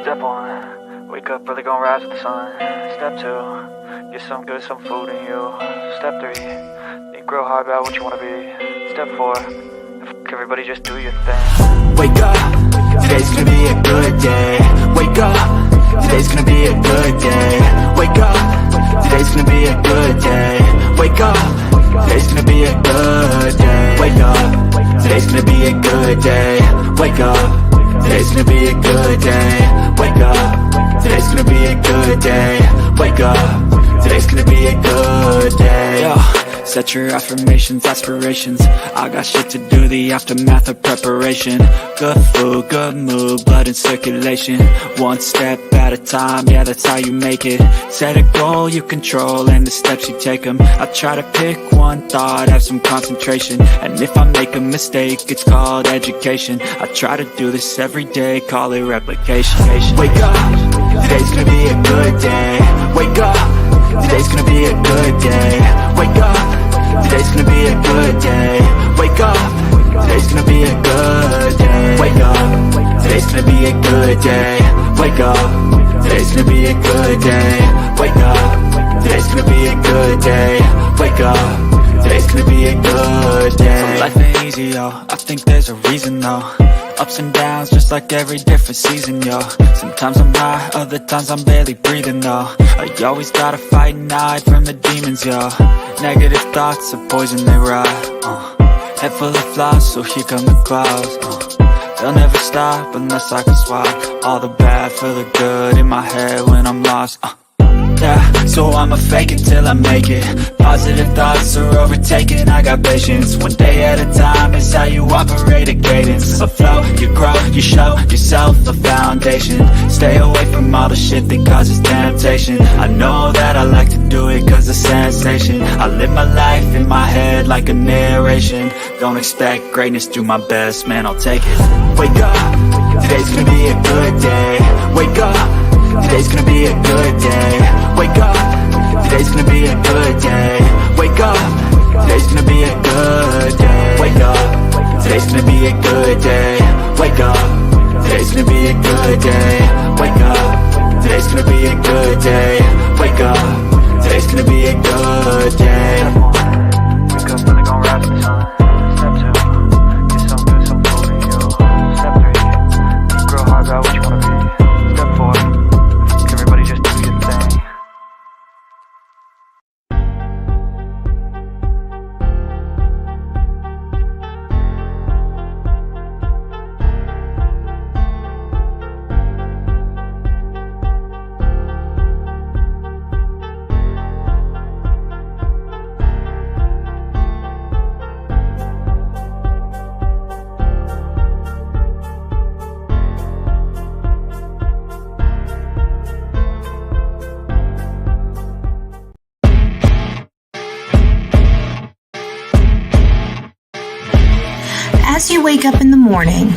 Step 1, wake up early, gonna rise with the sun. Step 2, get some good, some food in you. Step 3, think real hard about what you wanna be. Step 4, everybody just do your thing. Wake up, today's gonna be a good day. Wake up, today's gonna be a good day. Wake up, today's gonna be a good day. Wake up, today's gonna be a good day. Wake up, today's gonna be a good day. Wake up, today's gonna be a good day. Wake up, today's gonna be a good day. Wake up, today's gonna be a good day. Yo. Set your affirmations, aspirations. I got shit to do, the aftermath of preparation. Good food, good mood, blood in circulation. One step at a time, yeah, that's how you make it. Set a goal you control and the steps you take them. I try to pick one thought, have some concentration. And if I make a mistake, it's called education. I try to do this every day, call it replication. Wake up, today's gonna be a good day. Wake up, today's gonna be a good day. Wake up, today's gonna be a good day. Wake up, today's gonna be a good day. Wake up, today's gonna be a good day. Wake up, today's gonna be a good day. Wake up, today's gonna be a good day. Wake up, today's gonna be a good day. So life ain't easy, yo, I think there's a reason though. Ups and downs, just like every different season, yo. Sometimes I'm high, other times I'm barely breathing, though. I always gotta fight and hide from the demons, yo. Negative thoughts are poison, they rot. Head full of flaws, so here come the clouds. They'll never stop unless I can swap all the bad for the good in my head when I'm lost. Yeah, so I'ma fake it till I make it. Positive thoughts are overtaken, I got patience. One day at a time is how you operate a cadence. A flow, you grow, you show yourself a foundation. Stay away from all the shit that causes temptation. I know that I like to do it cause it's sensation. I live my life in my head like a narration. Don't expect greatness, do my best, man, I'll take it. Wake up, today's gonna be a good day. Wake up, today's gonna be a good day. Wake up, today's gonna be a good day. Wake up, today's gonna be a good day. Wake up, today's gonna be a good day. Wake up, today's gonna be a good day. Wake up, today's gonna be a good day. Wake up, today's gonna be a good day. Wake up, really gonna rise with the sun. Step 2, get some good, some food in you. Step 3, think real hard about what you wanna be. Step 4, everybody just do your thing. As you wake up in the morning,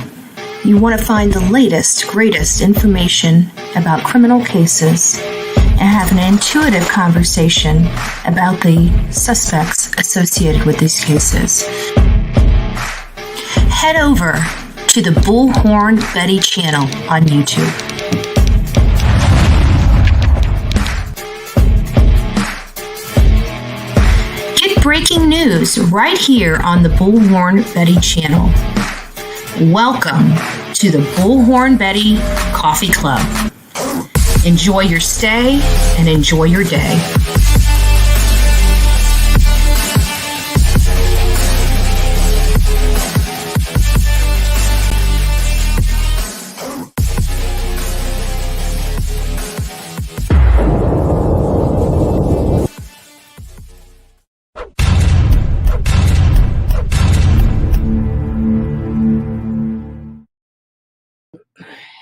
you want to find the latest, greatest information about criminal cases and have an intuitive conversation about the suspects associated with these cases. Head over to the Bullhorn Betty channel on YouTube. Breaking news right here on the Bullhorn Betty channel. Welcome to the Bullhorn Betty Coffee Club. Enjoy your stay and enjoy your day.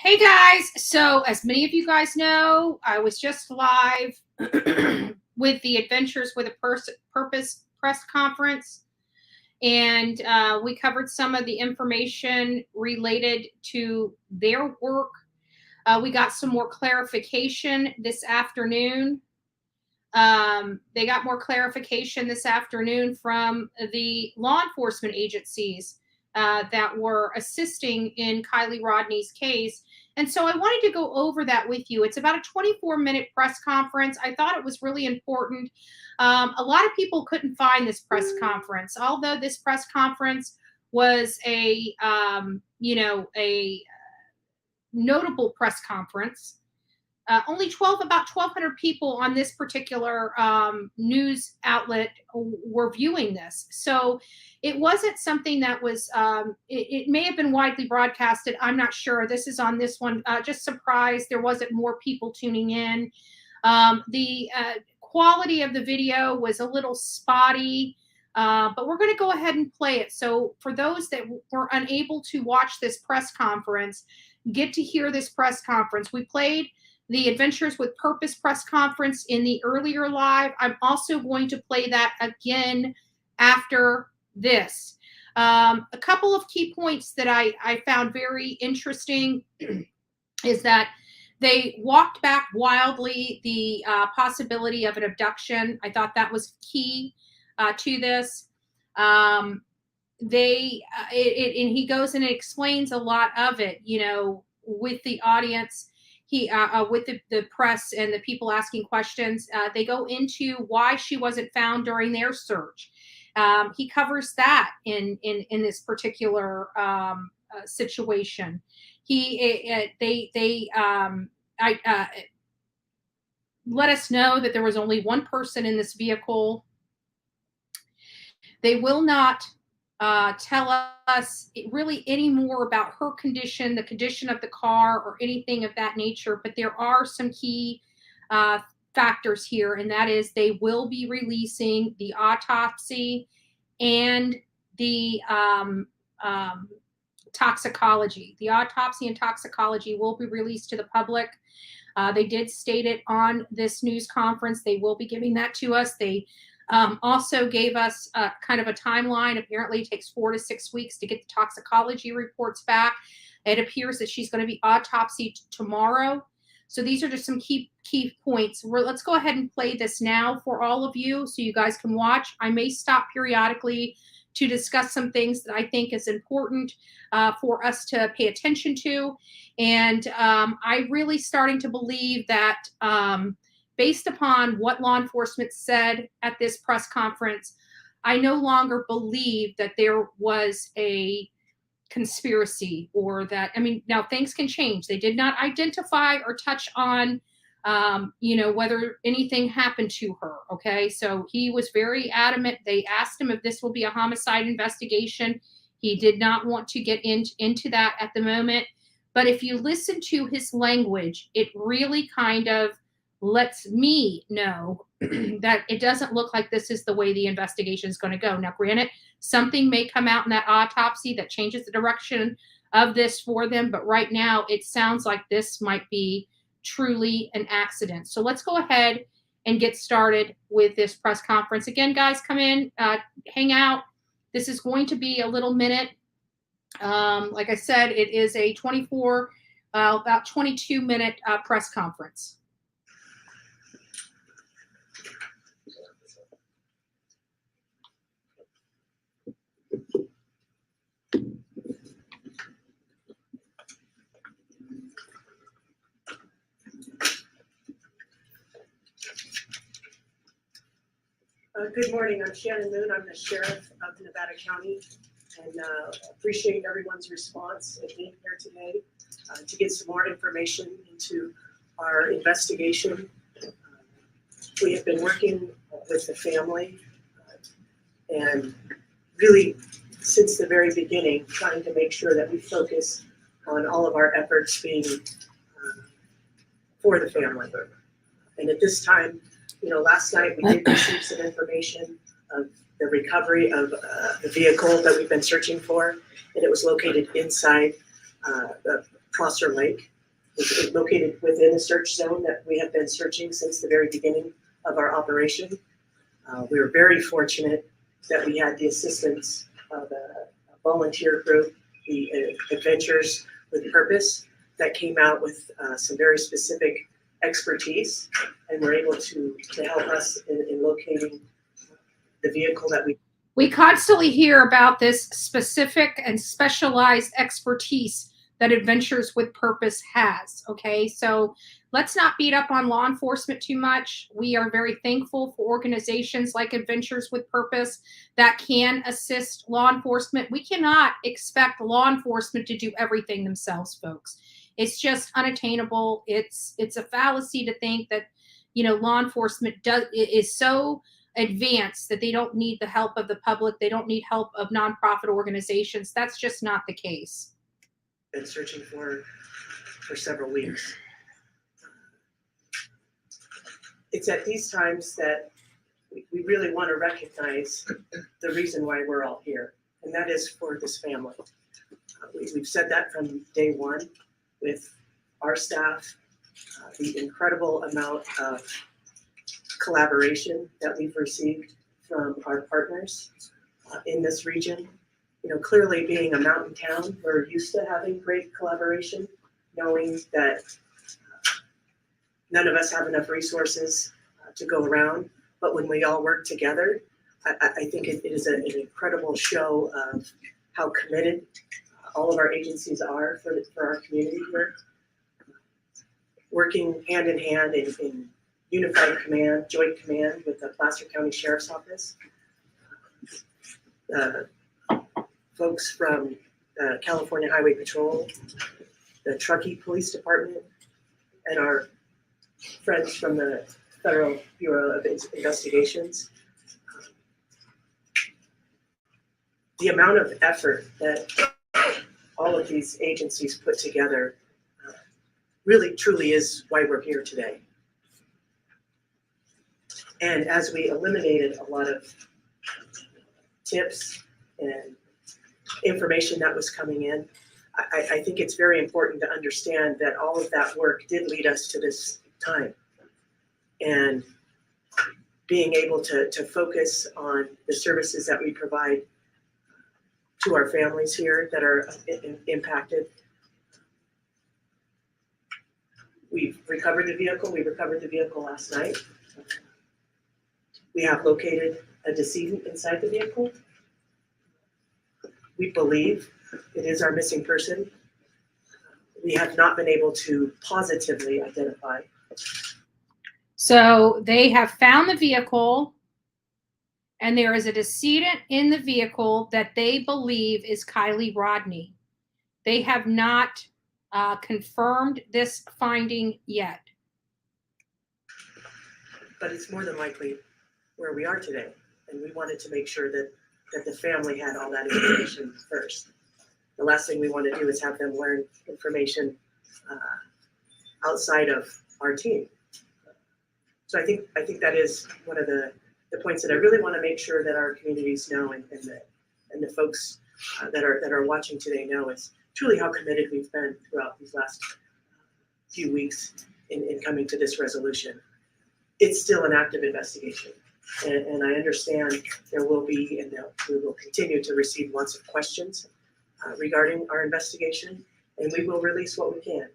Hey guys, so as many of you guys know, I was just live with the Adventures with a Purpose press conference, and we covered some of the information related to their work. We got some more clarification this afternoon. They got more clarification this afternoon from the law enforcement agencies that were assisting in Kiely Rodni's case. And so I wanted to go over that with you. It's about a 24-minute press conference. I thought it was really important. A lot of people couldn't find this press conference, although this press conference was a notable press conference. Only about 1,200 people on this particular news outlet were viewing this. So it wasn't something that was, it may have been widely broadcasted. I'm not sure. This is on this one. Just surprised there wasn't more people tuning in. The quality of the video was a little spotty, but we're going to go ahead and play it. So for those that were unable to watch this press conference, get to hear this press conference. We played the Adventures with Purpose press conference in the earlier live. I'm also going to play that again after this. A couple of key points that I found very interesting is that they walked back wildly the possibility of an abduction. I thought that was key to this. And he goes and explains a lot of it, with the audience. He with the press and the people asking questions, they go into why she wasn't found during their search. He covers that in this particular situation. They let us know that there was only one person in this vehicle. They will not tell us really any more about her condition, the condition of the car, or anything of that nature. But there are some key factors here, and that is they will be releasing the autopsy and the toxicology. The autopsy and toxicology will be released to the public. They did state it on this news conference. They will be giving that to us. They also gave us kind of a timeline. Apparently it takes 4 to 6 weeks to get the toxicology reports back. It appears that she's going to be autopsied tomorrow. So these are just some key points. Let's go ahead and play this now for all of you so you guys can watch. I may stop periodically to discuss some things that I think is important for us to pay attention to. And I'm really starting to believe that based upon what law enforcement said at this press conference, I no longer believe that there was a conspiracy or that, now things can change. They did not identify or touch on, whether anything happened to her. Okay. So he was very adamant. They asked him if this will be a homicide investigation. He did not want to get into that at the moment. But if you listen to his language, it really kind of lets me know that it doesn't look like this is the way the investigation is going to go. Now, granted, something may come out in that autopsy that changes the direction of this for them, but right now it sounds like this might be truly an accident. So let's go ahead and get started with this press conference. Again, guys, come in, hang out. This is going to be a little minute. Like I said, it is a about 22-minute press conference. Good morning. I'm Shannon Moon. I'm the sheriff of Nevada County, and appreciate everyone's response and being here today to get some more information into our investigation. We have been working with the family and really since the very beginning trying to make sure that we focus on all of our efforts being for the family. And at this time, last night we did receive some information of the recovery of the vehicle that we've been searching for, and it was located inside the Prosser Lake. It's located within a search zone that we have been searching since the very beginning of our operation. We were very fortunate that we had the assistance of a volunteer group, the Adventures with Purpose, that came out with some very specific expertise and were able to help us in locating the vehicle that we We constantly hear about this specific and specialized expertise that Adventures with Purpose has. Okay, so let's not beat up on law enforcement too much. We are very thankful for organizations like Adventures with Purpose that can assist law enforcement. We cannot expect law enforcement to do everything themselves, folks. It's just unattainable. It's a fallacy to think that, you know, law enforcement is so advanced that they don't need the help of the public. They don't need help of nonprofit organizations. That's just not the case. Been searching for several weeks. It's at these times that we really want to recognize the reason why we're all here, and that is for this family. We've said that from day one with our staff, the incredible amount of collaboration that we've received from our partners in this region. You know, clearly being a mountain town, we're used to having great collaboration, knowing that none of us have enough resources to go around. But when we all work together, I think it is an incredible show of how committed all of our agencies are for our community here. Working hand in hand in unified command, joint command with the Placer County Sheriff's Office. Folks from California Highway Patrol, the Truckee Police Department, and our friends from the Federal Bureau of Investigations. The amount of effort that all of these agencies put together really truly is why we're here today. And as we eliminated a lot of tips and information that was coming in, I think it's very important to understand that all of that work did lead us to this time. And being able to focus on the services that we provide to our families here that are impacted. We've recovered the vehicle. We recovered the vehicle last night. We have located a decedent inside the vehicle. We believe it is our missing person. We have not been able to positively identify. So they have found the vehicle, and there is a decedent in the vehicle that they believe is Kiely Rodni. They have not confirmed this finding yet. But it's more than likely where we are today. And we wanted to make sure that the family had all that information first. The last thing we want to do is have them learn information outside of our team. So I think that is one of the points that I really want to make sure that our communities know and the folks that are watching today know is truly how committed we've been throughout these last few weeks in coming to this resolution. It's still an active investigation. And I understand there will be, and we will continue to receive lots of questions regarding our investigation, and we will release what we can.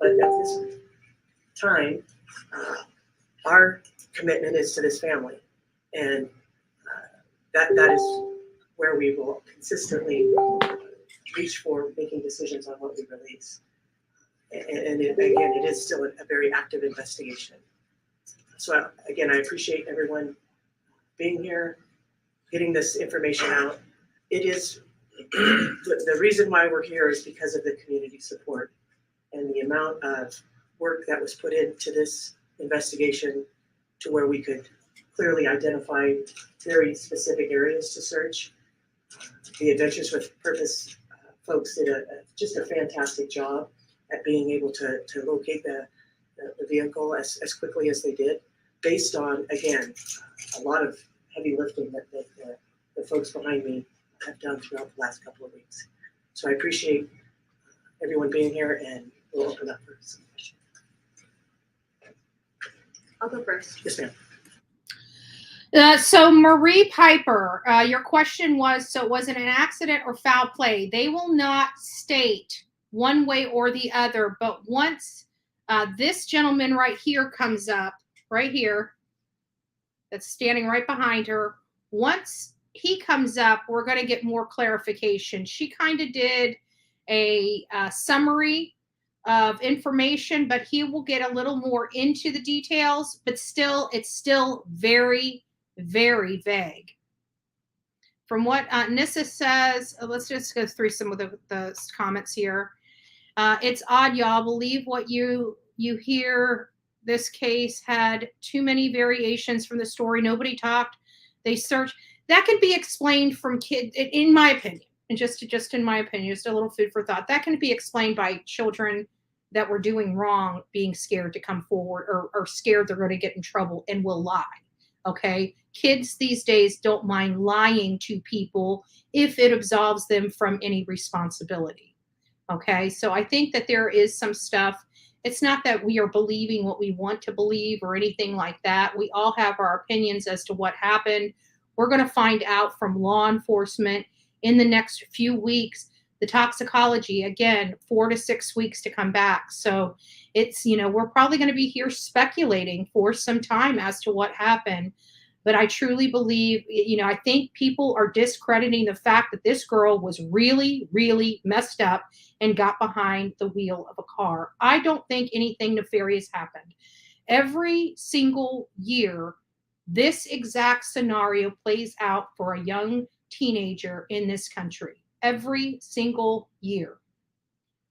But at this time, our commitment is to this family, and that is where we will consistently reach for making decisions on what we release. And again, it is still a very active investigation. So again, I appreciate everyone being here, getting this information out. It is, the reason why we're here is because of the community support and the amount of work that was put into this investigation to where we could clearly identify very specific areas to search. The Adventures with Purpose folks did just a fantastic job at being able to locate the vehicle as quickly as they did, based on, again, a lot of heavy lifting that the folks behind me have done throughout the last couple of weeks. So I appreciate everyone being here, and we'll open up for some questions. I'll go first. Yes, ma'am. So Marie Piper, your question was, so was it an accident or foul play? They will not state one way or the other, but once this gentleman right here comes up, right here, that's standing right behind her, once he comes up, we're going to get more clarification. She kind of did a summary of information, but he will get a little more into the details, but still, it's still very, very vague. From what Nissa says, let's just go through some of the comments here. It's odd, y'all. Believe what you hear. This case had too many variations from the story. Nobody talked. They searched. That can be explained from kids, in my opinion, and just in my opinion, just a little food for thought. That can be explained by children that were doing wrong, being scared to come forward, or scared they're going to get in trouble and will lie. Okay, kids these days don't mind lying to people if it absolves them from any responsibility. Okay, so I think that there is some stuff. It's not that we are believing what we want to believe or anything like that. We all have our opinions as to what happened. We're going to find out from law enforcement in the next few weeks. The toxicology, again, 4 to 6 weeks to come back. So it's, we're probably going to be here speculating for some time as to what happened. But I truly believe, I think people are discrediting the fact that this girl was really, really messed up and got behind the wheel of a car. I don't think anything nefarious happened. Every single year, this exact scenario plays out for a young teenager in this country. Every single year.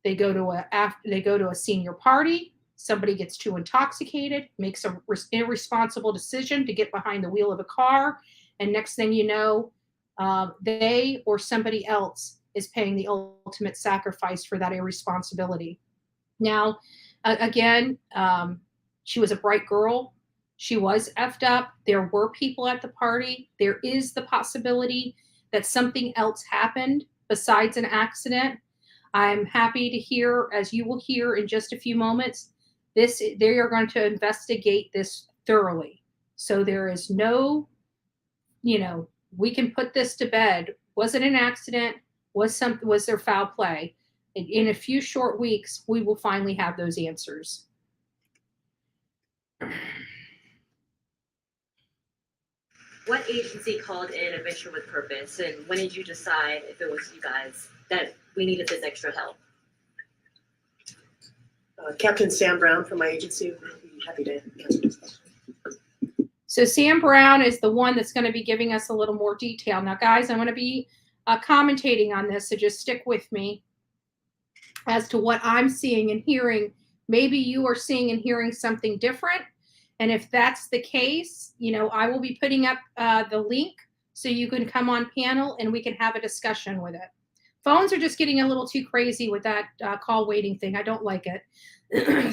They go to a senior party. Somebody gets too intoxicated, makes an irresponsible decision to get behind the wheel of a car, and next thing you know, they or somebody else is paying the ultimate sacrifice for that irresponsibility. Now, again, she was a bright girl. She was effed up. There were people at the party. There is the possibility that something else happened besides an accident. I'm happy to hear, as you will hear in just a few moments, they are going to investigate this thoroughly. So there is no, we can put this to bed. Was it an accident? Was there foul play? In a few short weeks, we will finally have those answers. What agency called in a venture with purpose, and when did you decide, if it was you guys, that we needed this extra help? Captain Sam Brown from my agency would be happy to answer this question. So Sam Brown is the one that's going to be giving us a little more detail. Now, guys, I'm going to be commentating on this, so just stick with me as to what I'm seeing and hearing. Maybe you are seeing and hearing something different. And if that's the case, I will be putting up the link so you can come on panel and we can have a discussion with it. Phones are just getting a little too crazy with that call waiting thing. I don't like it.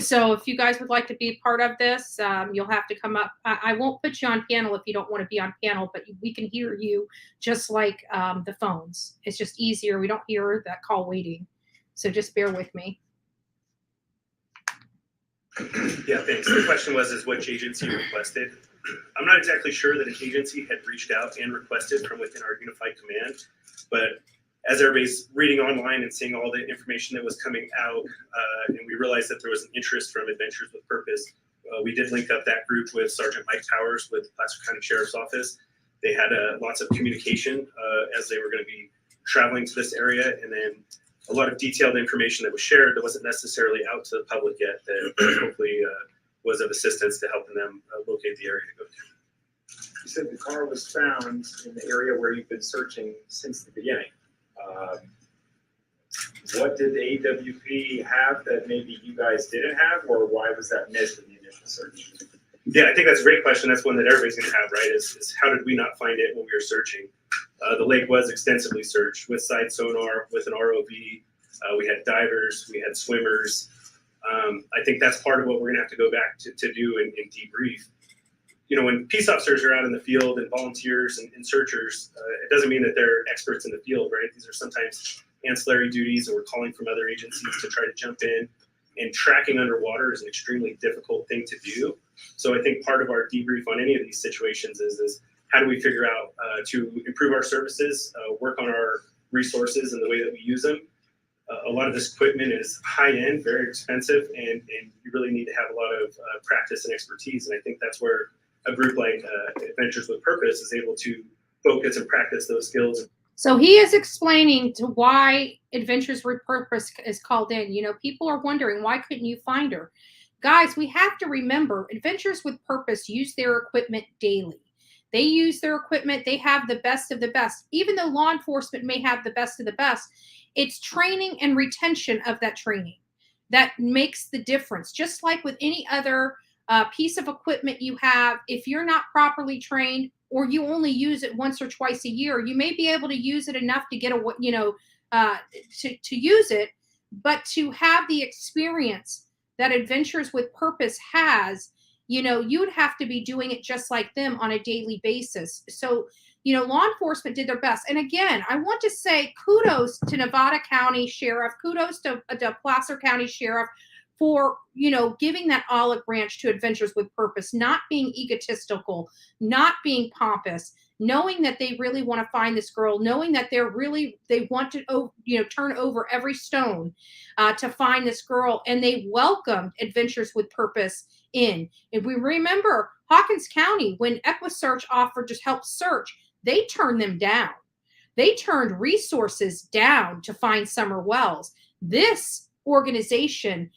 So if you guys would like to be part of this, you'll have to come up. I won't put you on panel if you don't want to be on panel, but we can hear you just like the phones. It's just easier. We don't hear that call waiting. So just bear with me. Yeah, thanks. The question was which agency requested. I'm not exactly sure that an agency had reached out and requested from within our unified command, but as everybody's reading online and seeing all the information that was coming out, and we realized that there was an interest from Adventures with Purpose, we did link up that group with Sergeant Mike Towers with the Placer County Sheriff's Office. They had lots of communication as they were going to be traveling to this area, and then a lot of detailed information that was shared that wasn't necessarily out to the public yet that hopefully was of assistance to helping them locate the area to go to. You said the car was found in the area where you've been searching since the beginning. What did the AWP have that maybe you guys didn't have, or why was that missed in the initial search? Yeah, I think that's a great question. That's one that everybody's going to have, right? Is how did we not find it when we were searching? The lake was extensively searched with side sonar, with an ROV. We had divers, we had swimmers. I think that's part of what we're going to have to go back to do and debrief. When peace officers are out in the field and volunteers and searchers, it doesn't mean that they're experts in the field, right? These are sometimes ancillary duties, and we're calling from other agencies to try to jump in. And tracking underwater is an extremely difficult thing to do. So I think part of our debrief on any of these situations is how do we figure out to improve our services, work on our resources and the way that we use them. A lot of this equipment is high-end, very expensive, and you really need to have a lot of practice and expertise. And I think that's where a group like Adventures with Purpose is able to focus and practice those skills. So he is explaining to why Adventures with Purpose is called in. You know, people are wondering, why couldn't you find her? Guys, we have to remember, Adventures with Purpose use their equipment daily. They use their equipment. They have the best of the best. Even though law enforcement may have the best of the best, it's training and retention of that training that makes the difference. Just like with any other piece of equipment you have, if you're not properly trained, or you only use it once or twice a year, you may be able to use it enough to get to use it, but to have the experience that Adventures with Purpose has, you know, you would have to be doing it just like them on a daily basis. So, you know, law enforcement did their best. And again, I want to say kudos to Nevada County Sheriff, kudos to Placer County Sheriff for, you know, giving that olive branch to Adventures with Purpose, not being egotistical, not being pompous, knowing that they really want to find this girl, knowing that they want to, you know, turn over every stone to find this girl. And they welcomed Adventures with Purpose in. If we remember Hawkins County, when EquiSearch offered to help search, they turned them down. They turned resources down to find Summer Wells. This organization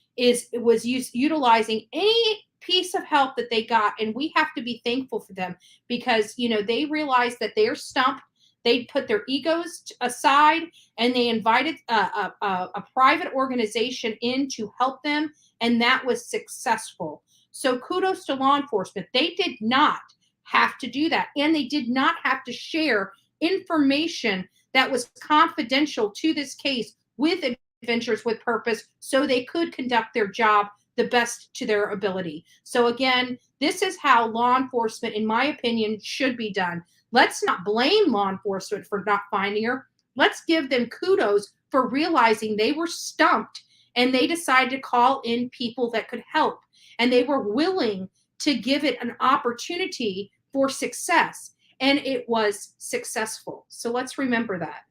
was utilizing any piece of help that they got, and we have to be thankful for them, because, you know, they realized that they're stumped. They put their egos aside, and they invited a private organization in to help them, and that was successful. So kudos to law enforcement. They did not have to do that, and they did not have to share information that was confidential to this case with Adventures with Purpose, so they could conduct their job the best to their ability. So again, this is how law enforcement, in my opinion, should be done. Let's not blame law enforcement for not finding her. Let's give them kudos for realizing they were stumped, and they decided to call in people that could help, and they were willing to give it an opportunity for success, and it was successful. So let's remember that.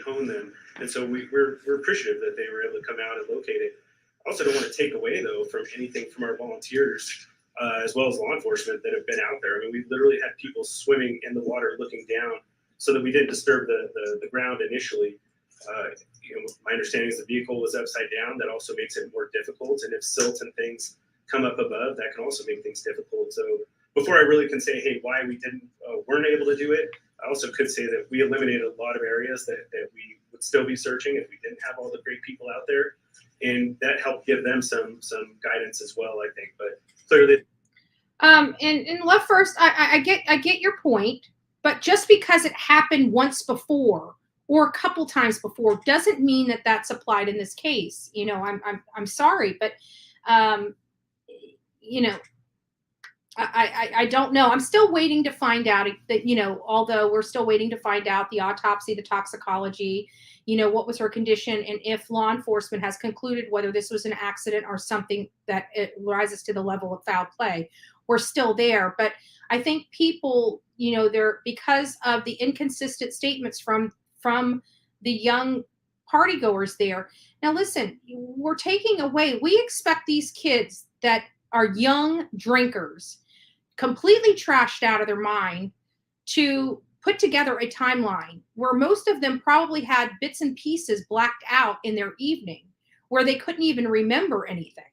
Hone them, and so we're appreciative that they were able to come out and locate it. I also don't want to take away, though, from anything from our volunteers, as well as law enforcement that have been out there. I mean, we literally had people swimming in the water looking down so that we didn't disturb the ground initially. You know, my understanding is the vehicle was upside down. That also makes it more difficult, and if silt and things come up above, that can also make things difficult. So before I really can say, hey, why we weren't able to do it, I also could say that we eliminated a lot of areas that we would still be searching if we didn't have all the great people out there. And that helped give them some guidance as well, I think. But clearly, and love first, I get your point, but just because it happened once before or a couple times before doesn't mean that that's applied in this case. You know, I'm sorry, but you know, I don't know. I'm still waiting to find out that, you know, although we're still waiting to find out the autopsy, the toxicology, you know, what was her condition, and if law enforcement has concluded whether this was an accident or something that it rises to the level of foul play. We're still there. But I think people, you know, they're, because of the inconsistent statements from the young partygoers there. Now, listen, we're taking away, we expect these kids that are young drinkers, completely trashed out of their mind, to put together a timeline where most of them probably had bits and pieces blacked out in their evening, where they couldn't even remember anything.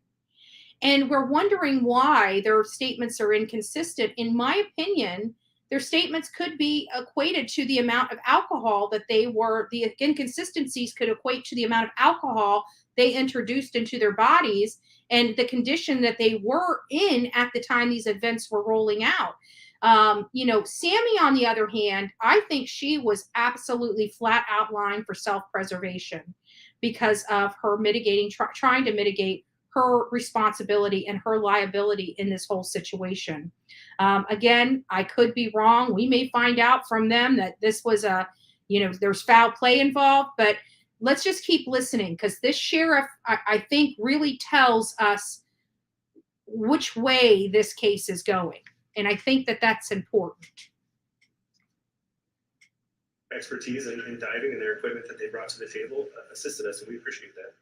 And we're wondering why their statements are inconsistent. In my opinion, their statements could be equated to the amount of alcohol that the inconsistencies could equate to the amount of alcohol they introduced into their bodies and the condition that they were in at the time these events were rolling out. You know, Sammy, on the other hand, I think she was absolutely flat out lying for self-preservation because of her trying to mitigate her responsibility and her liability in this whole situation. Again, I could be wrong. We may find out from them that this was there's foul play involved, but let's just keep listening, because this sheriff, I think, really tells us which way this case is going. And I think that that's important. Expertise in diving and their equipment that they brought to the table assisted us, and we appreciate that.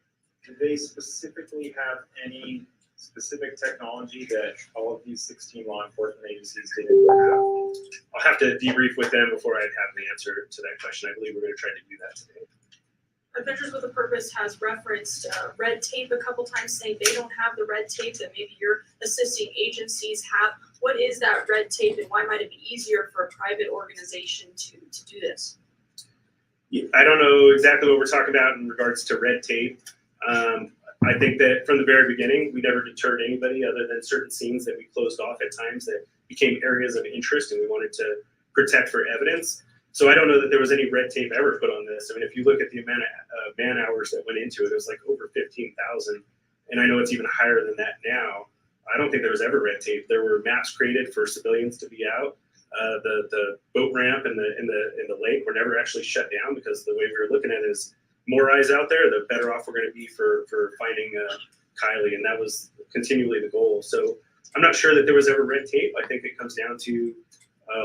Do they specifically have any specific technology that all of these 16 law enforcement agencies didn't have? I'll have to debrief with them before I'd have the answer to that question. I believe we're going to try to do that today. Adventures with a Purpose has referenced red tape a couple times, saying they don't have the red tape that maybe your assisting agencies have. What is that red tape, and why might it be easier for a private organization to do this? I don't know exactly what we're talking about in regards to red tape. I think that from the very beginning, we never deterred anybody other than certain scenes that we closed off at times that became areas of interest and we wanted to protect for evidence. So I don't know that there was any red tape ever put on this. I mean, if you look at the amount of man hours that went into it, it was like over 15,000. And I know it's even higher than that now. I don't think there was ever red tape. There were maps created for civilians to be out. The boat ramp and the lake were never actually shut down because the way we were looking at it is more eyes out there, the better off we're going to be for finding Kylie, and that was continually the goal. So I'm not sure that there was ever red tape. I think it comes down to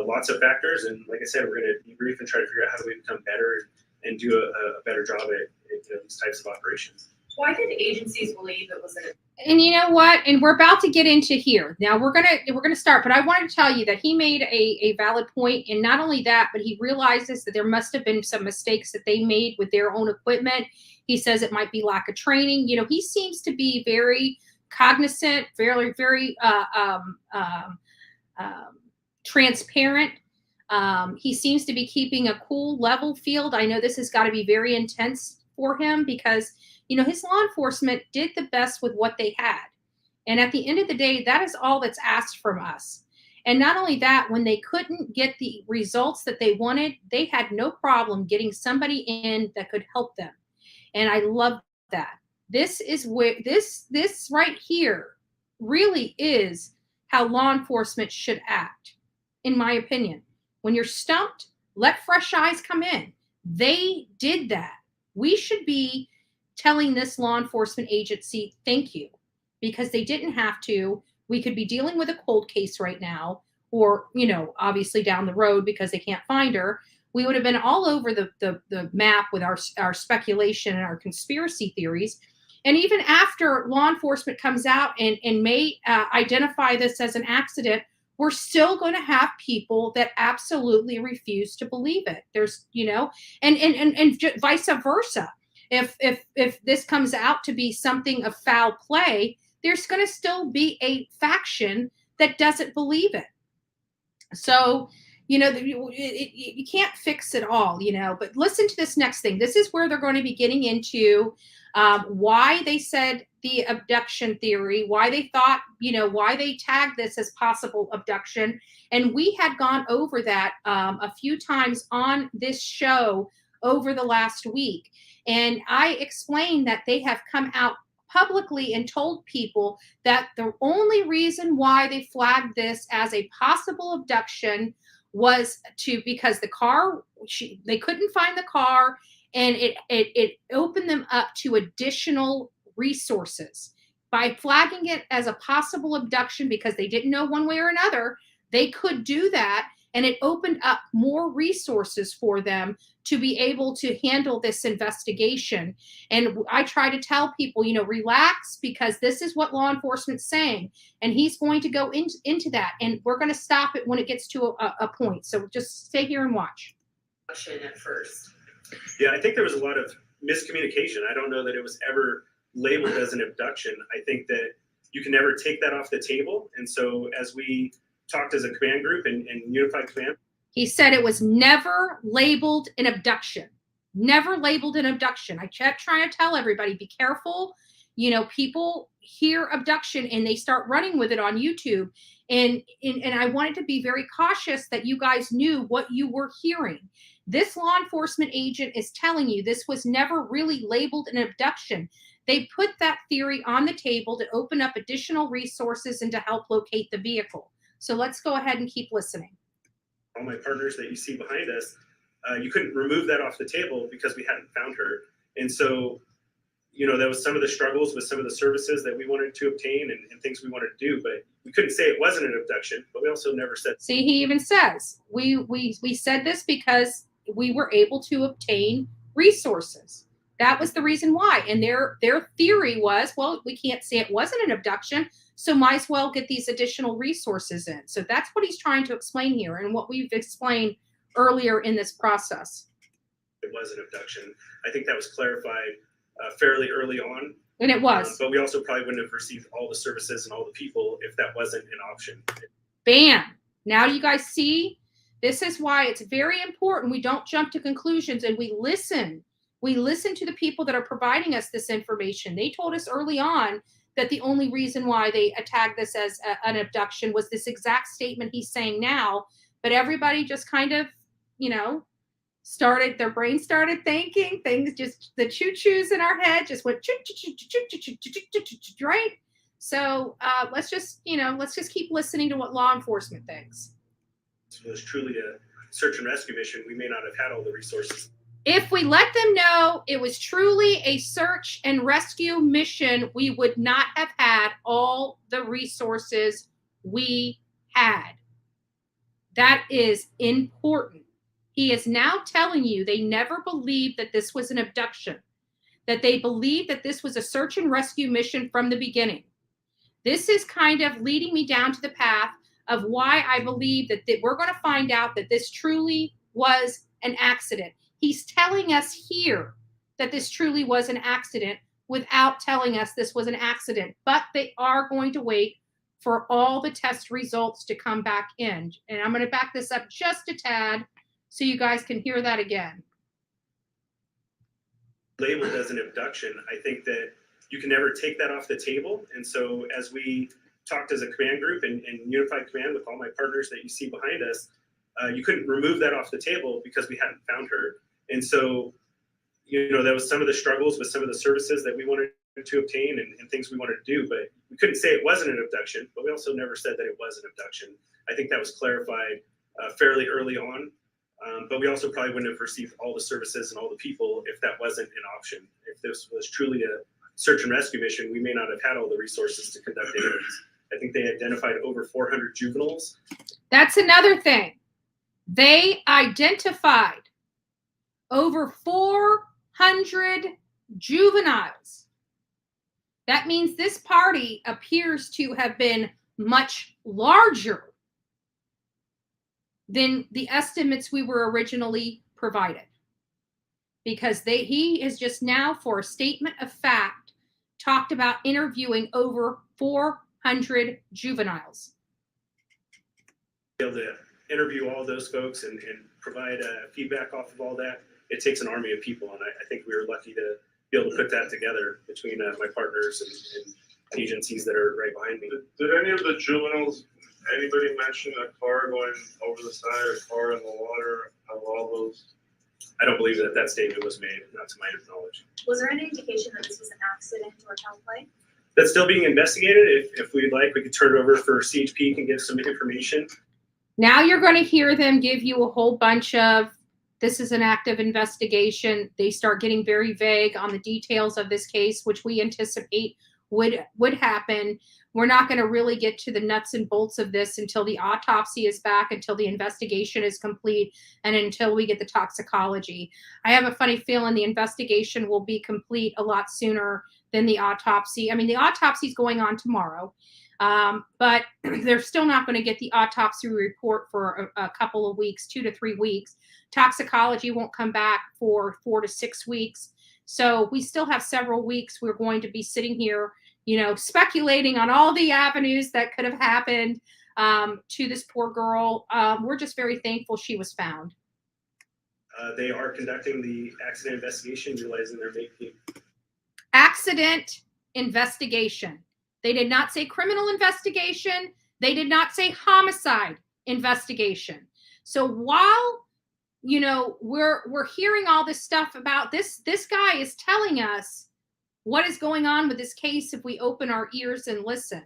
lots of factors, and like I said, we're going to debrief and try to figure out how do we become better and do a better job at these types of operations. Why did agencies believe it was an? And you know what? And we're about to get into here. Now we're gonna start, but I wanted to tell you that he made a valid point, and not only that, but he realizes that there must have been some mistakes that they made with their own equipment. He says it might be lack of training. You know, he seems to be very cognizant, very transparent. He seems to be keeping a cool, level field. I know this has got to be very intense for him because, you know, his law enforcement did the best with what they had. And at the end of the day, that is all that's asked from us. And not only that, when they couldn't get the results that they wanted, they had no problem getting somebody in that could help them. And I love that. This is where this right here really is how law enforcement should act, in my opinion. When you're stumped, let fresh eyes come in. They did that. We should be telling this law enforcement agency, thank you, because they didn't have to. We could be dealing with a cold case right now, or, you know, obviously down the road because they can't find her. We would have been all over the map with our speculation and our conspiracy theories. And even after law enforcement comes out and may identify this as an accident, we're still going to have people that absolutely refuse to believe it. There's, you know, and vice versa. If this comes out to be something of foul play, there's going to still be a faction that doesn't believe it. So, you know, you can't fix it all, you know, but listen to this next thing. This is where they're going to be getting into why they said the abduction theory, why they thought, you know, why they tagged this as possible abduction. And we had gone over that a few times on this show over the last week. And I explained that they have come out publicly and told people that the only reason why they flagged this as a possible abduction was because the car, they couldn't find the car, and it opened them up to additional resources. By flagging it as a possible abduction because they didn't know one way or another, they could do that, and it opened up more resources for them to be able to handle this investigation. And I try to tell people, you know, relax, because this is what law enforcement's saying, and he's going to go into that, and we're going to stop it when it gets to a point. So just stay here and watch. At first. Yeah, I think there was a lot of miscommunication. I don't know that it was ever labeled as an abduction. I think that you can never take that off the table. And so as we talked as a command group and unified command, he said it was never labeled an abduction. Never labeled an abduction. I kept trying to tell everybody, be careful. You know, people hear abduction and they start running with it on YouTube. And I wanted to be very cautious that you guys knew what you were hearing. This law enforcement agent is telling you this was never really labeled an abduction. They put that theory on the table to open up additional resources and to help locate the vehicle. So let's go ahead and keep listening. All my partners that you see behind us, you couldn't remove that off the table because we hadn't found her. And so, you know, that was some of the struggles with some of the services that we wanted to obtain and things we wanted to do, but we couldn't say it wasn't an abduction, but we also never said. See, he even says, we said this because we were able to obtain resources. That was the reason why. And their theory was, well, we can't say it wasn't an abduction, so might as well get these additional resources in. So that's what he's trying to explain here and what we've explained earlier in this process. It was an abduction. I think that was clarified fairly early on. And it was. But we also probably wouldn't have received all the services and all the people if that wasn't an option. Bam. Now you guys see, this is why it's very important we don't jump to conclusions and we listen. We listen to the people that are providing us this information. They told us early on that the only reason why they tagged this as an abduction was this exact statement he's saying now. But everybody just kind of, their brain started thinking, things just, the choo-choos in our head just went right? So let's just keep listening to what law enforcement thinks. If it was truly a search and rescue mission, we may not have had all the resources. If we let them know it was truly a search and rescue mission, we would not have had all the resources we had. That is important. He is now telling you they never believed that this was an abduction, that they believed that this was a search and rescue mission from the beginning. This is kind of leading me down to the path of why I believe that we're going to find out that this truly was an accident. He's telling us here that this truly was an accident without telling us this was an accident, but they are going to wait for all the test results to come back in. And I'm going to back this up just a tad so you guys can hear that again. Labeled as an abduction, I think that you can never take that off the table. And so as we talked as a command group and unified command with all my partners that you see behind us, you couldn't remove that off the table because we hadn't found her. And so, that was some of the struggles with some of the services that we wanted to obtain and things we wanted to do, but we couldn't say it wasn't an abduction, but we also never said that it was an abduction. I think that was clarified fairly early on, but we also probably wouldn't have received all the services and all the people if that wasn't an option. If this was truly a search and rescue mission, we may not have had all the resources to conduct interviews. I think they identified over 400 juveniles. That's another thing. They identified over 400 juveniles. That means this party appears to have been much larger than the estimates we were originally provided. Because he is just now, for a statement of fact, talked about interviewing over 400 juveniles. Be able to interview all those folks and provide feedback off of all that. It takes an army of people, and I think we were lucky to be able to put that together between my partners and agencies that are right behind me. Did any of the juveniles, anybody mention a car going over the side or a car in the water of all those? I don't believe that statement was made, not to my knowledge. Was there any indication that this was an accident or foul play? That's still being investigated. If we'd like, we could turn it over for CHP and give some information. Now you're going to hear them give you a whole bunch of, this is an active investigation. They start getting very vague on the details of this case, which we anticipate would happen. We're not going to really get to the nuts and bolts of this until the autopsy is back, until the investigation is complete, and until we get the toxicology. I have a funny feeling the investigation will be complete a lot sooner than the autopsy. I mean, the autopsy is going on tomorrow, but they're still not going to get the autopsy report for a couple of weeks, 2 to 3 weeks. Toxicology won't come back for 4 to 6 weeks. So we still have several weeks. We're going to be sitting here, speculating on all the avenues that could have happened to this poor girl. We're just very thankful she was found. They are conducting the accident investigation, utilizing their MAKE team. Accident investigation. They did not say criminal investigation. They did not say homicide investigation. So while we're hearing all this stuff about this guy is telling us what is going on with this case if we open our ears and listen.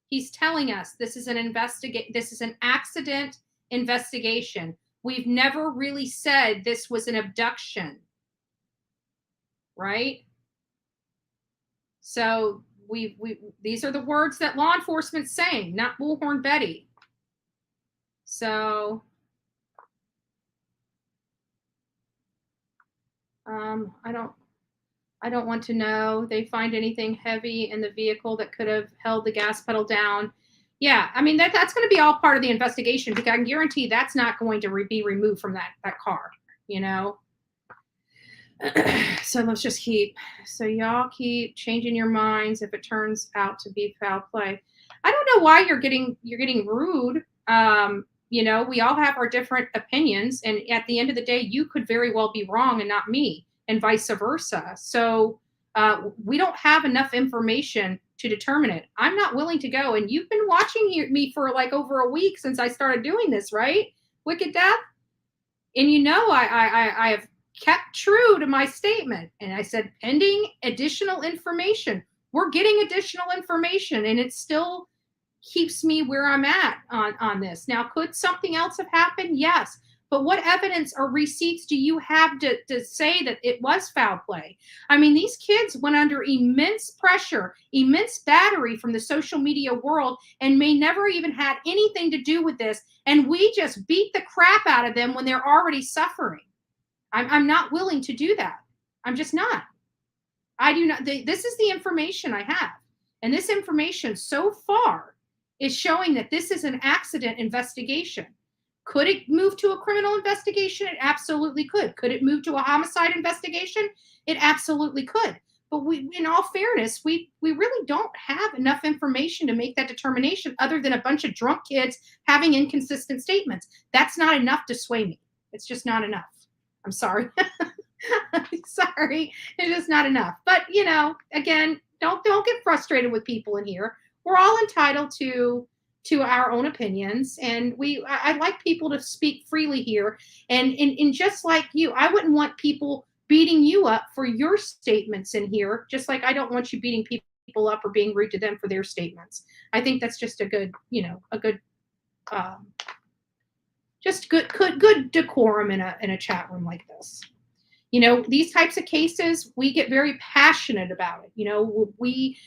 He's telling us this is an accident investigation. We've never really said this was an abduction. Right? So these are the words that law enforcement's saying, not Bullhorn Betty. So I don't want to know. They find anything heavy in the vehicle that could have held the gas pedal down. Yeah, I mean, that's going to be all part of the investigation, because I can guarantee that's not going to be removed from that car, you know? So let's just so y'all keep changing your minds if it turns out to be foul play. I don't know why you're getting rude. You know, we all have our different opinions, and at the end of the day, you could very well be wrong and not me, and vice versa. So we don't have enough information to determine it. I'm not willing to go, and you've been watching me for like over a week since I started doing this, right? Wicked Death, and you know I have kept true to my statement, and I said pending additional information. We're getting additional information, and it still keeps me where I'm at on this. Now, could something else have happened? Yes. But what evidence or receipts do you have to say that it was foul play? I mean, these kids went under immense pressure, immense battery from the social media world, and may never even had anything to do with this. And we just beat the crap out of them when they're already suffering. I'm not willing to do that. I'm just not. I do not. This is the information I have. And this information so far is showing that this is an accident investigation. Could it move to a criminal investigation? It absolutely could. Could it move to a homicide investigation? It absolutely could. But we, in all fairness, we really don't have enough information to make that determination, other than a bunch of drunk kids having inconsistent statements. That's not enough to sway me. It's just not enough. I'm sorry. I'm sorry. It's just not enough. But, you know, again, don't get frustrated with people in here. We're all entitled to our own opinions, and I like people to speak freely here. And just like you, I wouldn't want people beating you up for your statements in here, just like I don't want you beating people up or being rude to them for their statements. I think that's just a good, you know, just good decorum in a chat room like this. You know, these types of cases, we get very passionate about it. You know, we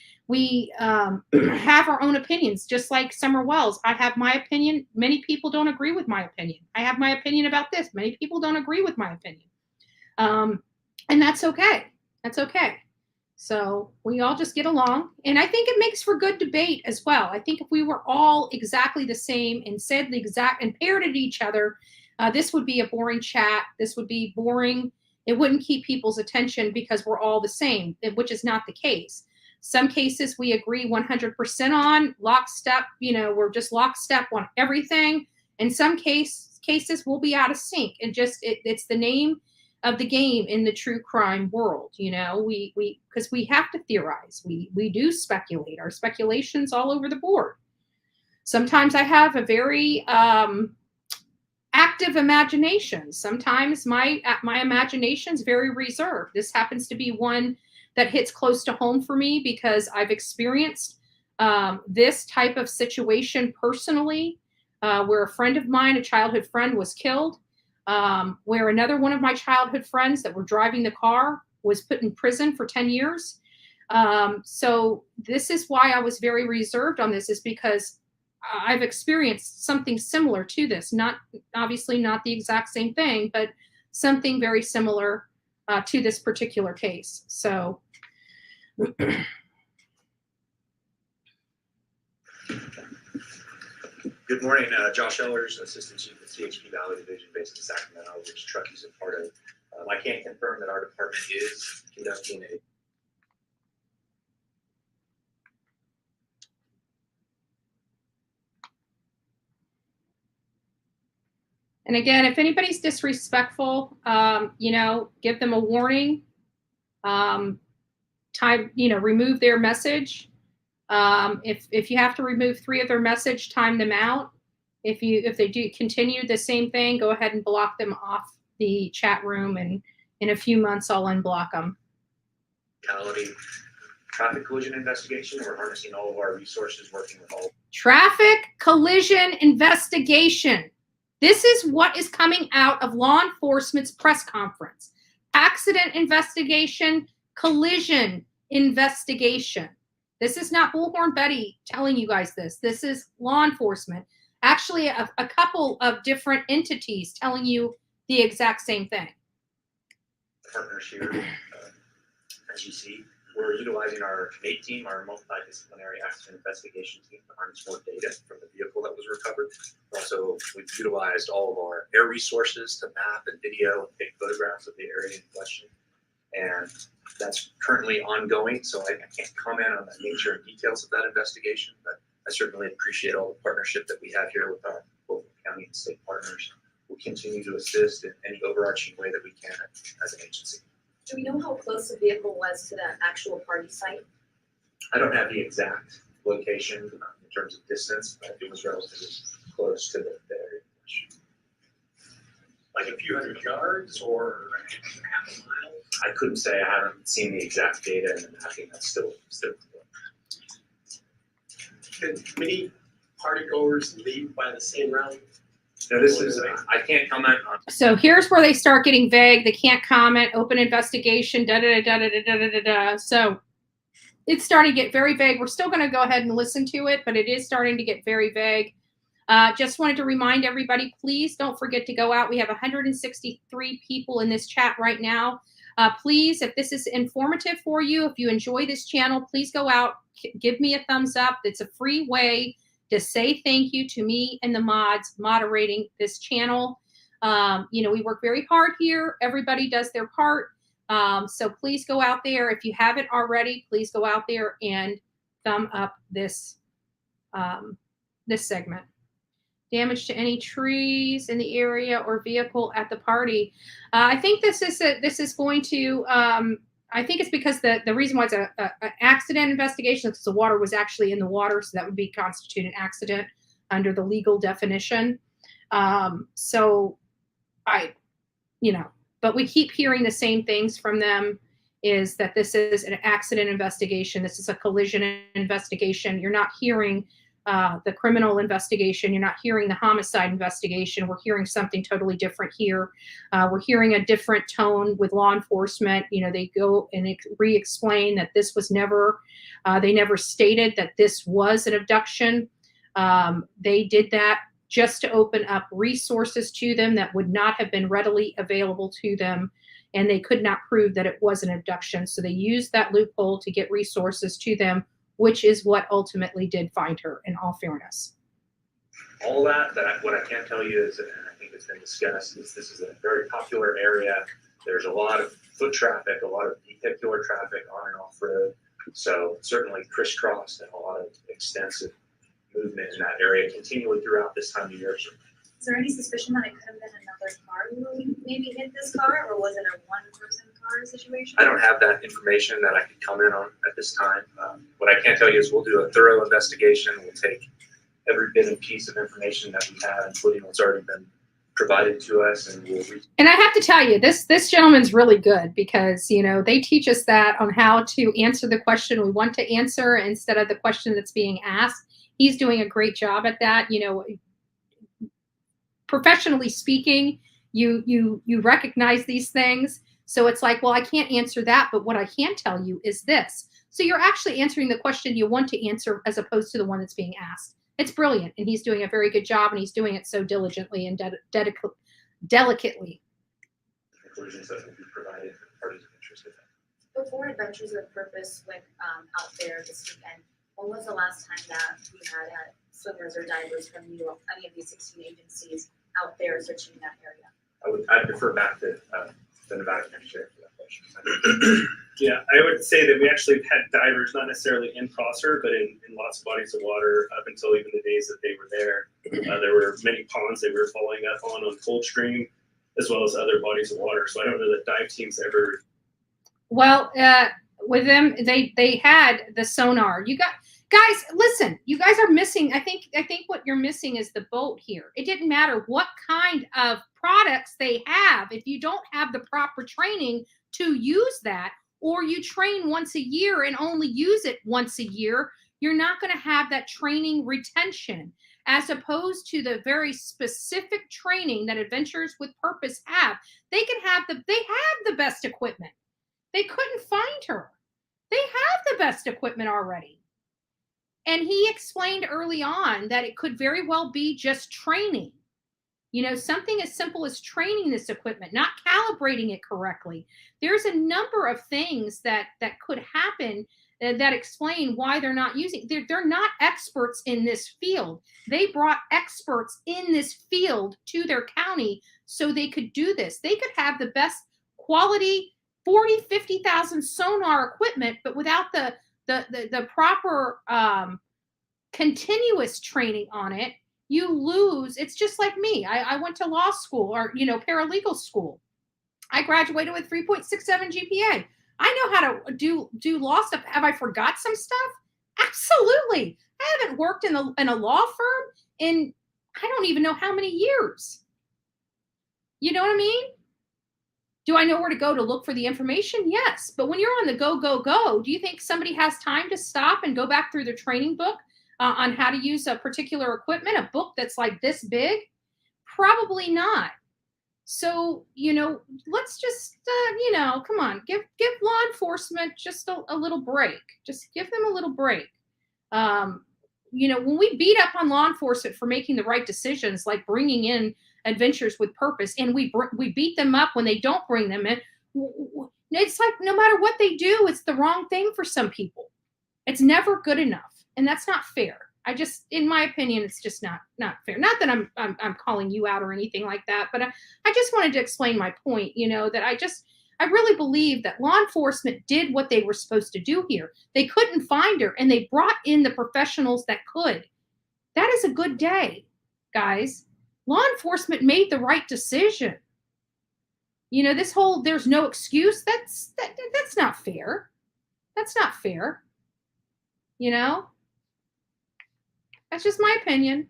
have our own opinions, just like Summer Wells. I have my opinion. Many people don't agree with my opinion. I have my opinion about this. Many people don't agree with my opinion. And that's okay. That's okay. So we all just get along. And I think it makes for good debate as well. I think if we were all exactly the same and said the exact and parroted each other, this would be a boring chat. This would be boring. It wouldn't keep people's attention because we're all the same, which is not the case. Some cases we agree 100% on, lockstep, you know, we're just lockstep on everything. And some cases we'll be out of sync, and just it's the name of the game in the true crime world. You know, because we have to theorize. We do speculate. Our speculation's all over the board. Sometimes I have a very active imagination. Sometimes my imagination's very reserved. This happens to be one that hits close to home for me, because I've experienced this type of situation personally, where a friend of mine, a childhood friend, was killed, where another one of my childhood friends that were driving the car was put in prison for 10 years. So this is why I was very reserved on this, is because I've experienced something similar to this. Not obviously not the exact same thing, but something very similar to this particular case. So good morning, Josh Ellers, Assistant Chief at CHP Valley Division based in Sacramento, which Truckey's a part of. I can confirm that our department is conducting a And again, if anybody's disrespectful, you know, give them a warning. Remove their message. If you have to remove 3 of their message, time them out. If they do continue the same thing, go ahead and block them off the chat room, and in a few months I'll unblock them. Traffic collision investigation. We're harnessing all of our resources, working with all. Traffic collision investigation. This is what is coming out of law enforcement's press conference. Accident investigation, collision investigation. This is not Bullhorn Betty telling you guys this. This is law enforcement. Actually, a couple of different entities telling you the exact same thing. Partners here as you see. We're utilizing our MATE team, our multidisciplinary accident investigation team, to harness more data from the vehicle that was recovered. Also, we've utilized all of our air resources to map and video and take photographs of the area in question. And that's currently ongoing, so I can't comment on the nature and details of that investigation, but I certainly appreciate all the partnership that we have here with our local county and state partners. We'll continue to assist in any overarching way that we can as an agency. Do we know how close the vehicle was to the actual party site? I don't have the exact location in terms of distance, but it was relatively close to the area. Like a few hundred yards or half a mile? I couldn't say. I haven't seen the exact data, and I think that's still. Can many partygoers leave by the same route? Now, this is, I can't comment on. So here's where they start getting vague. They can't comment, open investigation, da-da-da-da-da-da-da-da-da. So it's starting to get very vague. We're still going to go ahead and listen to it, but it is starting to get very vague. Just wanted to remind everybody, please don't forget to go out. We have 163 people in this chat right now. Please, if this is informative for you, if you enjoy this channel, please go out, give me a thumbs up. It's a free way to say thank you to me and the mods moderating this channel. We work very hard here. Everybody does their part. So please go out there. If you haven't already, please go out there and thumb up this, this segment. Damage to any trees in the area or vehicle at the party. I think this is going to, I think it's because the reason why it's an accident investigation is because the water was actually in the water, so that would be constitute an accident under the legal definition. But we keep hearing the same things from them, is that this is an accident investigation. This is a collision investigation. You're not hearing the criminal investigation. You're not hearing the homicide investigation. We're hearing something totally different here. We're hearing a different tone with law enforcement. They go and re-explain that this was never, they never stated that this was an abduction. They did that just to open up resources to them that would not have been readily available to them. And they could not prove that it was an abduction. So they used that loophole to get resources to them, which is what ultimately did find her, in all fairness. All that what I can tell you is, and I think it's been discussed, is this is a very popular area. There's a lot of foot traffic, a lot of vehicular traffic on and off road. So certainly crisscrossed and a lot of extensive movement in that area continually throughout this time of year. Is there any suspicion that it could have been another car who maybe hit this car, or was it a one-person car situation? I don't have that information that I could comment on at this time. What I can tell you is we'll do a thorough investigation. We'll take every bit and piece of information that we have, including what's already been provided to us, and we'll. And I have to tell you, this gentleman's really good, because they teach us that on how to answer the question we want to answer instead of the question that's being asked. He's doing a great job at that. Professionally speaking, you recognize these things. So it's like, well, I can't answer that, but what I can tell you is this. So you're actually answering the question you want to answer as opposed to the one that's being asked. It's brilliant, and he's doing a very good job, and he's doing it so diligently and delicately. Conclusions that will be provided for parties interested. Before Adventures with Purpose went out there this weekend, when was the last time that we had swimmers or divers from any of these 16 agencies out there searching that area? I'd defer back to the Nevada County Sheriff for that question. Yeah, I would say that we actually had divers, not necessarily in Prosser, but in lots of bodies of water up until even the days that they were there. There were many ponds they were following up on Coldstream, as well as other bodies of water. So I don't know that dive teams ever. Well, with them, they had the sonar. Guys, listen, you guys are missing. I think what you're missing is the boat here. It didn't matter what kind of products they have. If you don't have the proper training to use that, or you train once a year and only use it once a year, you're not going to have that training retention, as opposed to the very specific training that Adventures with Purpose have. They have the best equipment. They couldn't find her. They have the best equipment already. And he explained early on that it could very well be just training. Something as simple as training this equipment, not calibrating it correctly. There's a number of things that could happen that explain why they're not using. They're not experts in this field. They brought experts in this field to their county so they could do this. They could have the best quality 40, 50,000 sonar equipment, but without the proper continuous training on it, you lose. It's just like me. I went to law school or, paralegal school. I graduated with 3.67 GPA. I know how to do law stuff. Have I forgot some stuff? Absolutely. I haven't worked in a law firm in I don't even know how many years. You know what I mean? Do I know where to go to look for the information? Yes. But when you're on the go, do you think somebody has time to stop and go back through their training book on how to use a particular equipment, a book that's like this big? Probably not. So, let's just, come on, give law enforcement just a little break. Just give them a little break. When we beat up on law enforcement for making the right decisions, like bringing in adventures with purpose, and we beat them up when they don't bring them in, it's like no matter what they do, it's the wrong thing for some people. It's never good enough, and that's not fair. In my opinion, it's just not fair. Not that I'm calling you out or anything like that, but I just wanted to explain my point, that I really believe that law enforcement did what they were supposed to do here. They couldn't find her, and they brought in the professionals that could. That is a good day, guys. Law enforcement made the right decision. This whole there's no excuse, that's not fair. That's not fair. That's just my opinion.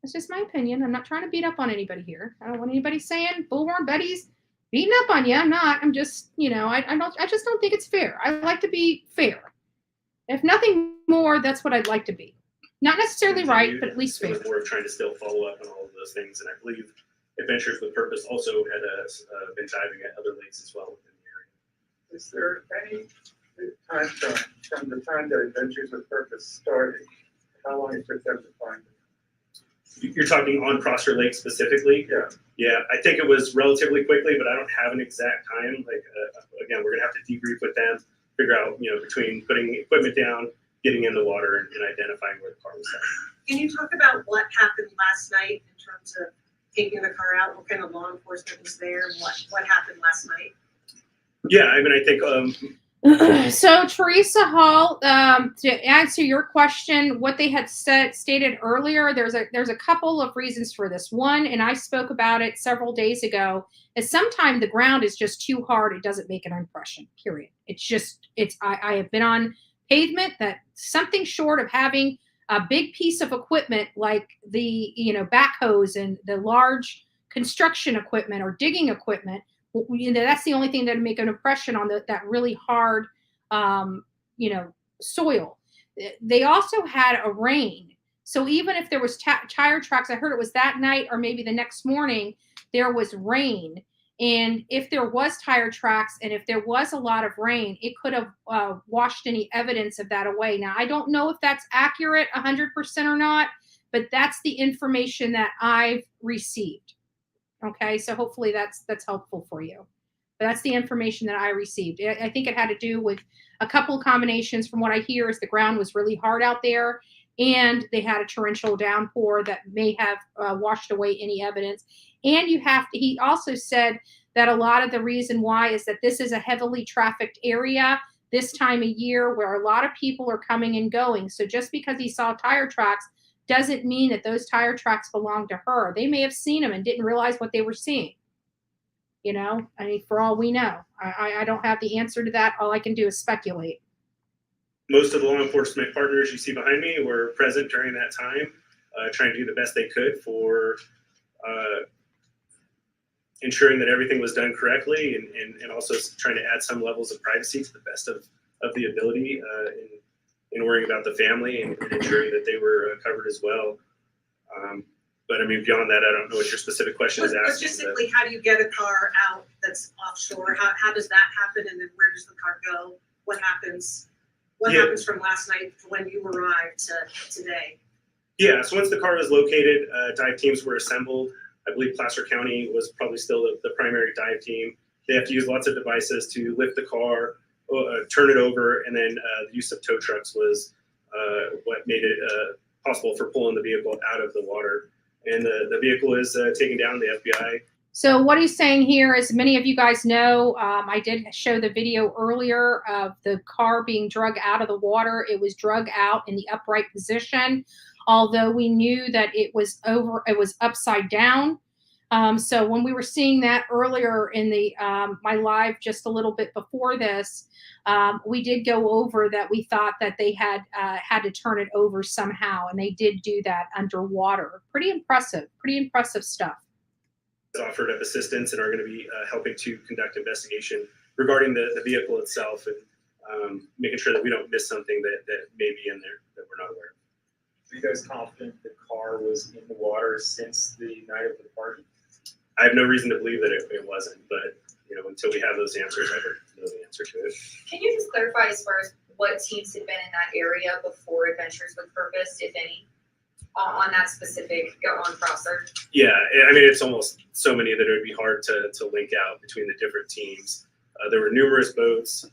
That's just my opinion. I'm not trying to beat up on anybody here. I don't want anybody saying Bullhorn Betty's beating up on you. I'm not. I'm just, I just don't think it's fair. I like to be fair. If nothing more, that's what I'd like to be. Not necessarily right, but at least fair. We're trying to still follow up on all of those things, and I believe Adventures with Purpose also had been diving at other lakes as well within the area. Is there any time from the time that Adventures with Purpose started? How long it took them to find it? You're talking on Prosser Lake specifically? Yeah. Yeah, I think it was relatively quickly, but I don't have an exact time. Again, we're gonna have to debrief with them, figure out, between putting equipment down, getting in the water, and identifying where the car was at. Can you talk about what happened last night in terms of taking the car out? What kind of law enforcement was there? And what happened last night? Yeah, I think So Teresa Hall, to answer your question, what they had stated earlier, there's a couple of reasons for this. One, and I spoke about it several days ago, is sometimes the ground is just too hard. It doesn't make an impression, period. I have been on pavement that something short of having a big piece of equipment like the, backhoes and the large construction equipment or digging equipment, that's the only thing that would make an impression on that really hard, soil. They also had a rain. So even if there was tire tracks, I heard it was that night or maybe the next morning, there was rain. And if there was tire tracks and if there was a lot of rain, it could have washed any evidence of that away. Now, I don't know if that's accurate 100% or not, but that's the information that I've received. Okay, so hopefully that's helpful for you. But that's the information that I received. I think it had to do with a couple of combinations. From what I hear is the ground was really hard out there, and they had a torrential downpour that may have washed away any evidence. And he also said that a lot of the reason why is that this is a heavily trafficked area this time of year where a lot of people are coming and going. So just because he saw tire tracks doesn't mean that those tire tracks belong to her. They may have seen them and didn't realize what they were seeing. For all we know, I don't have the answer to that. All I can do is speculate. Most of the law enforcement partners you see behind me were present during that time, trying to do the best they could for ensuring that everything was done correctly and also trying to add some levels of privacy to the best of the ability in worrying about the family and ensuring that they were covered as well. But beyond that, I don't know what your specific question is asking. Logistically, how do you get a car out that's offshore? How does that happen? And then where does the car go? What happens? What happens from last night to when you arrived to today? Yeah, so once the car was located, dive teams were assembled. I believe Placer County was probably still the primary dive team. They have to use lots of devices to lift the car, turn it over, and then the use of tow trucks was what made it possible for pulling the vehicle out of the water. And the vehicle is taken down. The FBI. So what he's saying here, as many of you guys know, I did show the video earlier of the car being drug out of the water. It was drug out in the upright position, although we knew that it was upside down. So when we were seeing that earlier in the my live just a little bit before this, we did go over that we thought that they had to turn it over somehow, and they did do that underwater. Pretty impressive stuff. Offered up assistance and are going to be helping to conduct investigation regarding the vehicle itself and making sure that we don't miss something that may be in there that we're not aware of. Are you guys confident the car was in the water since the night of the party? I have no reason to believe that it wasn't, but until we have those answers, I don't know the answer to it. Can you just clarify as far as what teams had been in that area before Adventures with Purpose, if any, on that specific on Prosser? Yeah, I mean, it's almost so many that it would be hard to link out between the different teams. There were numerous boats,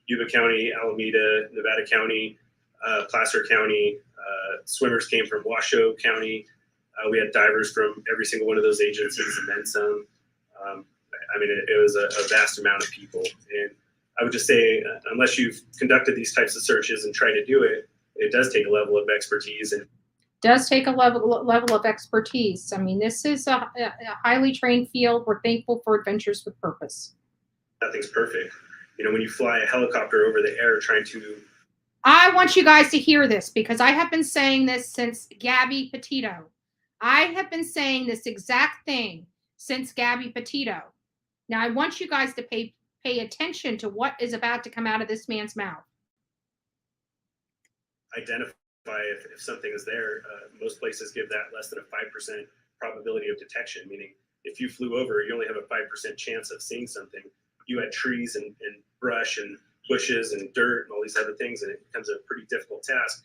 Yuba County, Alameda, Nevada County, Placer County. Swimmers came from Washoe County. We had divers from every single one of those agencies and then some. I mean, it was a vast amount of people. And I would just say, unless you've conducted these types of searches and tried to do it, it does take a level of expertise. And does take a level of expertise. I mean, this is a highly trained field. We're thankful for Adventures with Purpose. Nothing's perfect. When you fly a helicopter over the air trying to... I want you guys to hear this because I have been saying this since Gabby Petito. I have been saying this exact thing since Gabby Petito. Now, I want you guys to pay attention to what is about to come out of this man's mouth. Identify if something is there. Most places give that less than a 5% probability of detection, meaning if you flew over, you only have a 5% chance of seeing something. You had trees and brush and bushes and dirt and all these other things, and it becomes a pretty difficult task.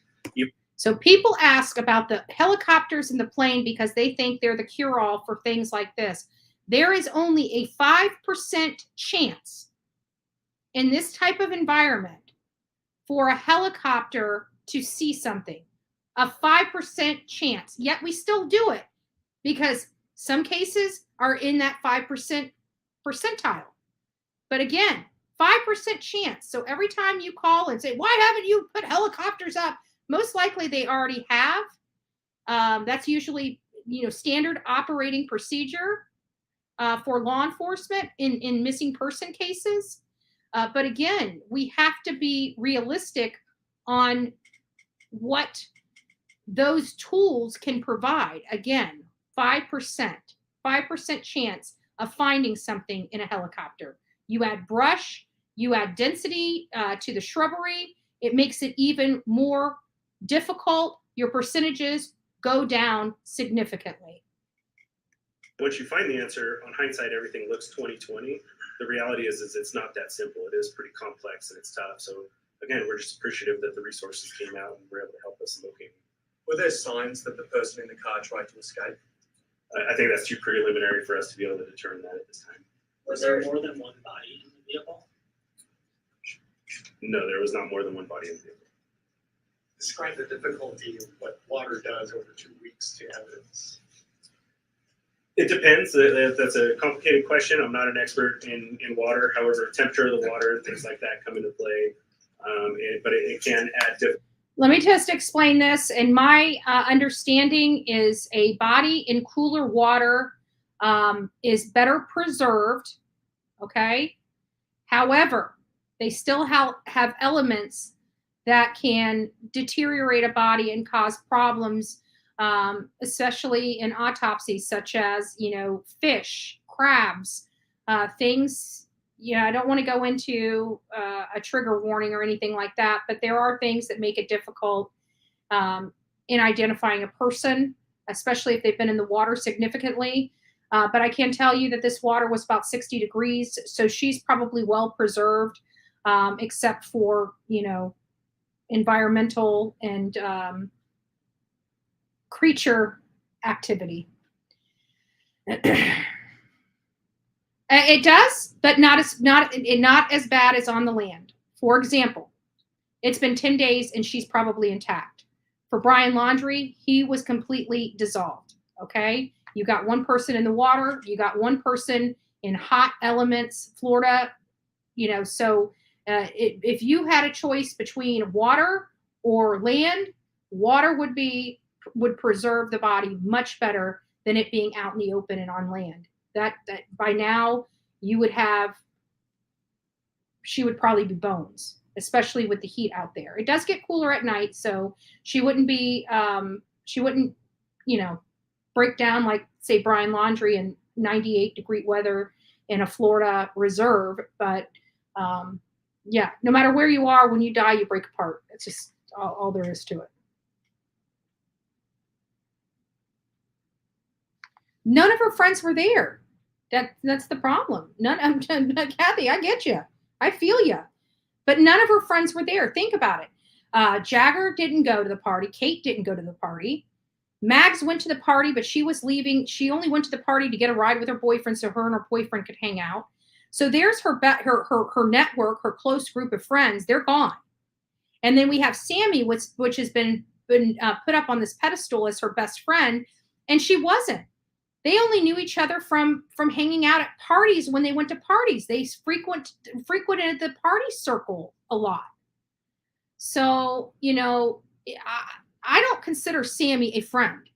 So people ask about the helicopters and the plane because they think they're the cure-all for things like this. There is only a 5% chance in this type of environment for a helicopter to see something. A 5% chance. Yet we still do it because some cases are in that 5% percentile. But again, 5% chance. So every time you call and say, why haven't you put helicopters up? Most likely they already have. That's usually, standard operating procedure for law enforcement in missing person cases. But again, we have to be realistic on what those tools can provide. Again, 5% chance of finding something in a helicopter. You add brush, you add density to the shrubbery, it makes it even more difficult. Your percentages go down significantly. Once you find the answer, on hindsight, everything looks 20/20. The reality is it's not that simple. It is pretty complex and it's tough. So again, we're just appreciative that the resources came out and were able to help us locate. Were there signs that the person in the car tried to escape? I think that's too preliminary for us to be able to determine that at this time. Was there more than one body in the vehicle? No, there was not more than one body in the vehicle. Describe the difficulty of what water does over 2 weeks to evidence. It depends. That's a complicated question. I'm not an expert in water. However, temperature of the water and things like that come into play. But it can add difficulty. Let me just explain this. And my understanding is a body in cooler water is better preserved. Okay. However, they still have elements that can deteriorate a body and cause problems, especially in autopsies, such as, fish, crabs, things. I don't want to go into a trigger warning or anything like that, but there are things that make it difficult in identifying a person, especially if they've been in the water significantly. But I can tell you that this water was about 60 degrees, so she's probably well preserved, except for, environmental and creature activity. It does, but not as bad as on the land. For example, it's been 10 days and she's probably intact. For Brian Laundrie, he was completely dissolved. Okay, you got one person in the water, you got one person in hot elements, Florida. You know, so if you had a choice between water or land, water would preserve the body much better than it being out in the open and on land. That by now you would have, she would probably be bones, especially with the heat out there. It does get cooler at night, so she wouldn't, you know, break down like, say, Brian Laundrie in 98-degree weather in a Florida reserve. But yeah, no matter where you are, when you die, you break apart. It's just all there is to it. None of her friends were there. That's the problem. Kathy, I get you. I feel you. But none of her friends were there. Think about it. Jagger didn't go to the party. Kate didn't go to the party. Mags went to the party, but she was leaving. She only went to the party to get a ride with her boyfriend so her and her boyfriend could hang out. So there's her network, her close group of friends. They're gone. And then we have Sammy, which has been put up on this pedestal as her best friend, and she wasn't. They only knew each other from hanging out at parties when they went to parties. They frequented the party circle a lot. So, you know, I don't consider Sammy a friend.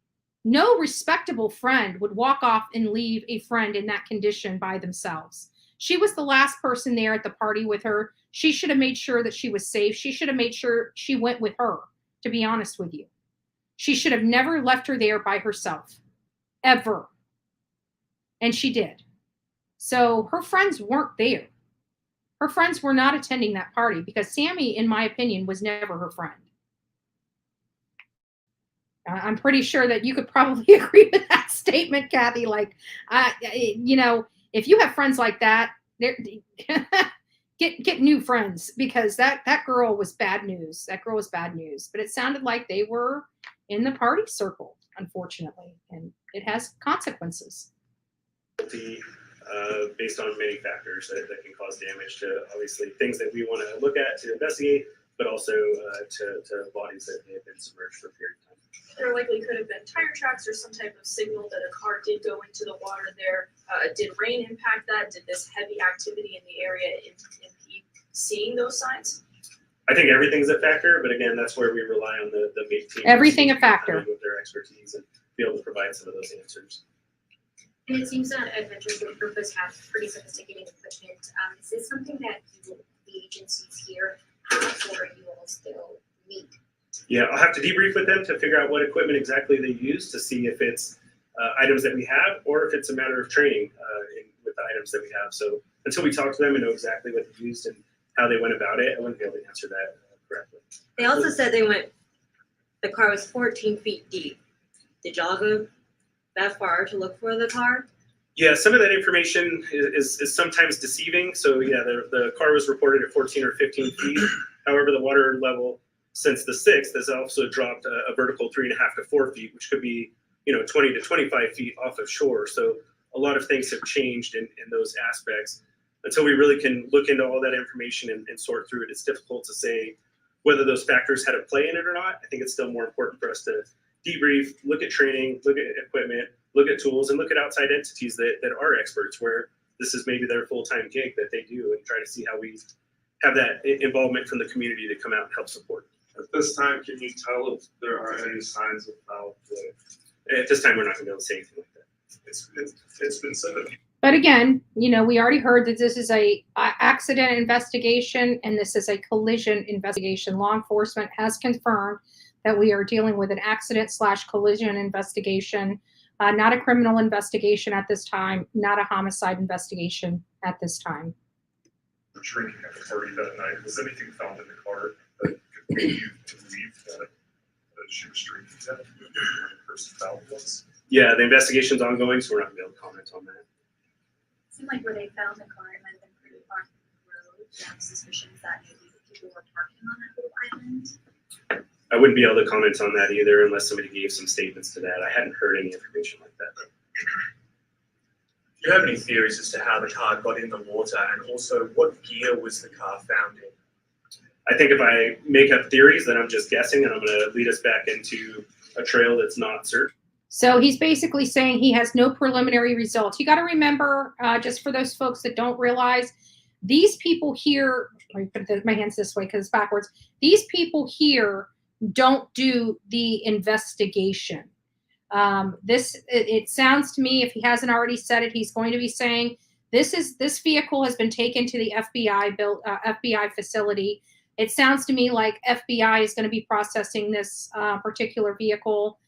No respectable friend would walk off and leave a friend in that condition by themselves. She was the last person there at the party with her. She should have made sure that she was safe. She should have made sure she went with her, to be honest with you. She should have never left her there by herself, ever. And she did. So her friends weren't there. Her friends were not attending that party because Sammy, in my opinion, was never her friend. I'm pretty sure that you could probably agree with that statement, Kathy. Like, you know, if you have friends like that, get new friends, because that girl was bad news. That girl was bad news. But it sounded like they were in the party circle, unfortunately, and it has consequences. Based on many factors that can cause damage to, obviously, things that we want to look at to investigate, but also to bodies that may have been submerged for a period of time. There likely could have been tire tracks or some type of signal that a car did go into the water there. Did rain impact that? Did this heavy activity in the area impede seeing those signs? I think everything's a factor, but again, that's where we rely on the MAPE team. Everything a factor. With their expertise and be able to provide some of those answers. And it seems that Adventures with Purpose have pretty sophisticated equipment. Is this something that the agencies here have, or you all still need? Yeah, I'll have to debrief with them to figure out what equipment exactly they use to see if it's items that we have or if it's a matter of training with the items that we have. So until we talk to them and know exactly what they used and how they went about it, I wouldn't be able to answer that correctly. They also said the car was 14 feet deep. Did y'all go that far to look for the car? Yeah, some of that information is sometimes deceiving. So yeah, the car was reported at 14 or 15 feet. However, the water level since the 6th has also dropped a vertical 3.5 to 4 feet, which could be 20 to 25 feet off of shore. So a lot of things have changed in those aspects. Until we really can look into all that information and sort through it, it's difficult to say whether those factors had a play in it or not. I think it's still more important for us to debrief, look at training, look at equipment, look at tools, and look at outside entities that are experts, where this is maybe their full-time gig that they do, and try to see how we have that involvement from the community to come out and help support. At this time, can you tell if there are any signs of foul play? At this time, we're not going to be able to say anything like that. It's been said. But again, we already heard that this is a accident investigation and this is a collision investigation. Law enforcement has confirmed that we are dealing with an accident/collision investigation, not a criminal investigation at this time, not a homicide investigation at this time. Drinking at the party that night, was anything found in the car that could lead you to believe that she was drinking that when the person found was? Yeah, the investigation's ongoing, so we're not going to be able to comment on that. It seemed like where they found the car, it might have been pretty far from the road. Do you have suspicions that maybe the people were parking on that little island? I wouldn't be able to comment on that either unless somebody gave some statements to that. I hadn't heard any information like that. Do you have any theories as to how the car got in the water, and also what gear was the car found in? I think if I make up theories, then I'm just guessing, and I'm going to lead us back into a trail that's not certain. So he's basically saying he has no preliminary results. You got to remember, just for those folks that don't realize, these people here, let me put my hands this way because it's backwards. These people here don't do the investigation. It sounds to me, if he hasn't already said it, he's going to be saying this vehicle has been taken to the FBI facility. It sounds to me like FBI is going to be processing this particular vehicle,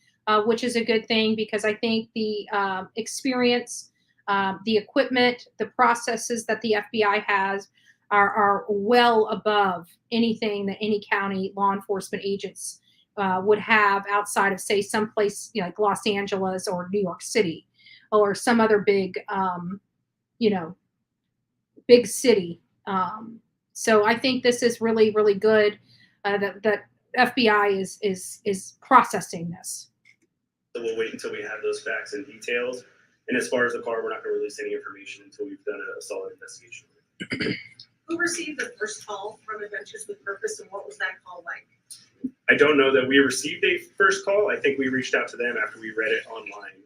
which is a good thing because I think the experience, the equipment, the processes that the FBI has are well above anything that any county law enforcement agents would have outside of, say, someplace like Los Angeles or New York City or some other big, big city. So I think this is really, really good that FBI is processing this. So we'll wait until we have those facts and details. And as far as the car, we're not going to release any information until we've done a solid investigation. Who received the first call from Adventures with Purpose, and what was that call like? I don't know that we received a first call. I think we reached out to them after we read it online.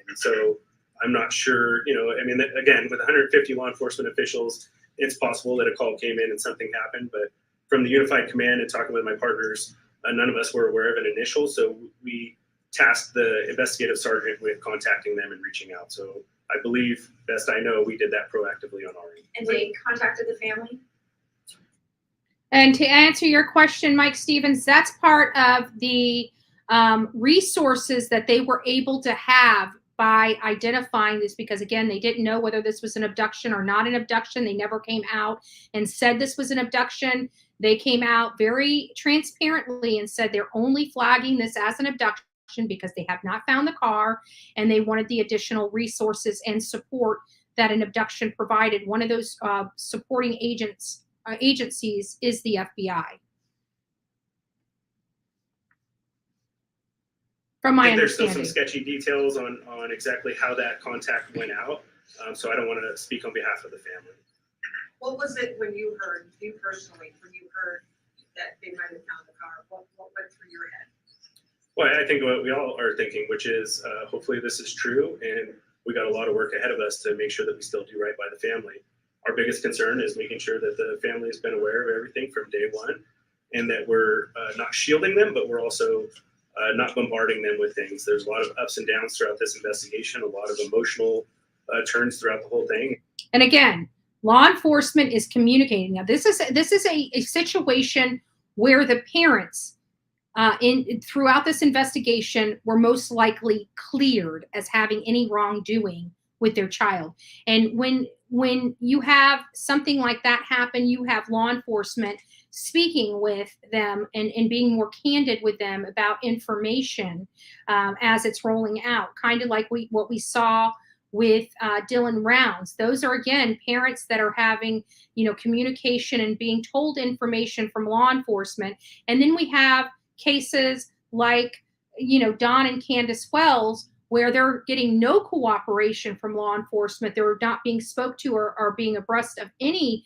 And so I'm not sure, again, with 150 law enforcement officials, it's possible that a call came in and something happened. But from the Unified Command and talking with my partners, none of us were aware of an initial. So we tasked the investigative sergeant with contacting them and reaching out. So I believe, best I know, we did that proactively on our end. And they contacted the family? And to answer your question, Mike Stevens, that's part of the resources that they were able to have by identifying this, because again, they didn't know whether this was an abduction or not an abduction. They never came out and said this was an abduction. They came out very transparently and said they're only flagging this as an abduction because they have not found the car and they wanted the additional resources and support that an abduction provided. One of those supporting agencies is the FBI. From my There's understanding. some sketchy details on exactly how that contact went out. So I don't want to speak on behalf of the family. What was it when you heard that they might have found the car? What went through your head? Well, I think what we all are thinking, which is hopefully this is true, and we got a lot of work ahead of us to make sure that we still do right by the family. Our biggest concern is making sure that the family has been aware of everything from day one, and that we're not shielding them, but we're also not bombarding them with things. There's a lot of ups and downs throughout this investigation, a lot of emotional turns throughout the whole thing. And again, law enforcement is communicating. Now, this is a situation where the parents throughout this investigation were most likely cleared as having any wrongdoing with their child. And when you have something like that happen, you have law enforcement speaking with them and being more candid with them about information as it's rolling out, kind of like what we saw with Dylan Rounds. Those are, again, parents that are having, communication and being told information from law enforcement. And then we have cases like, Don and Candace Wells, where they're getting no cooperation from law enforcement. They're not being spoke to or being abreast of any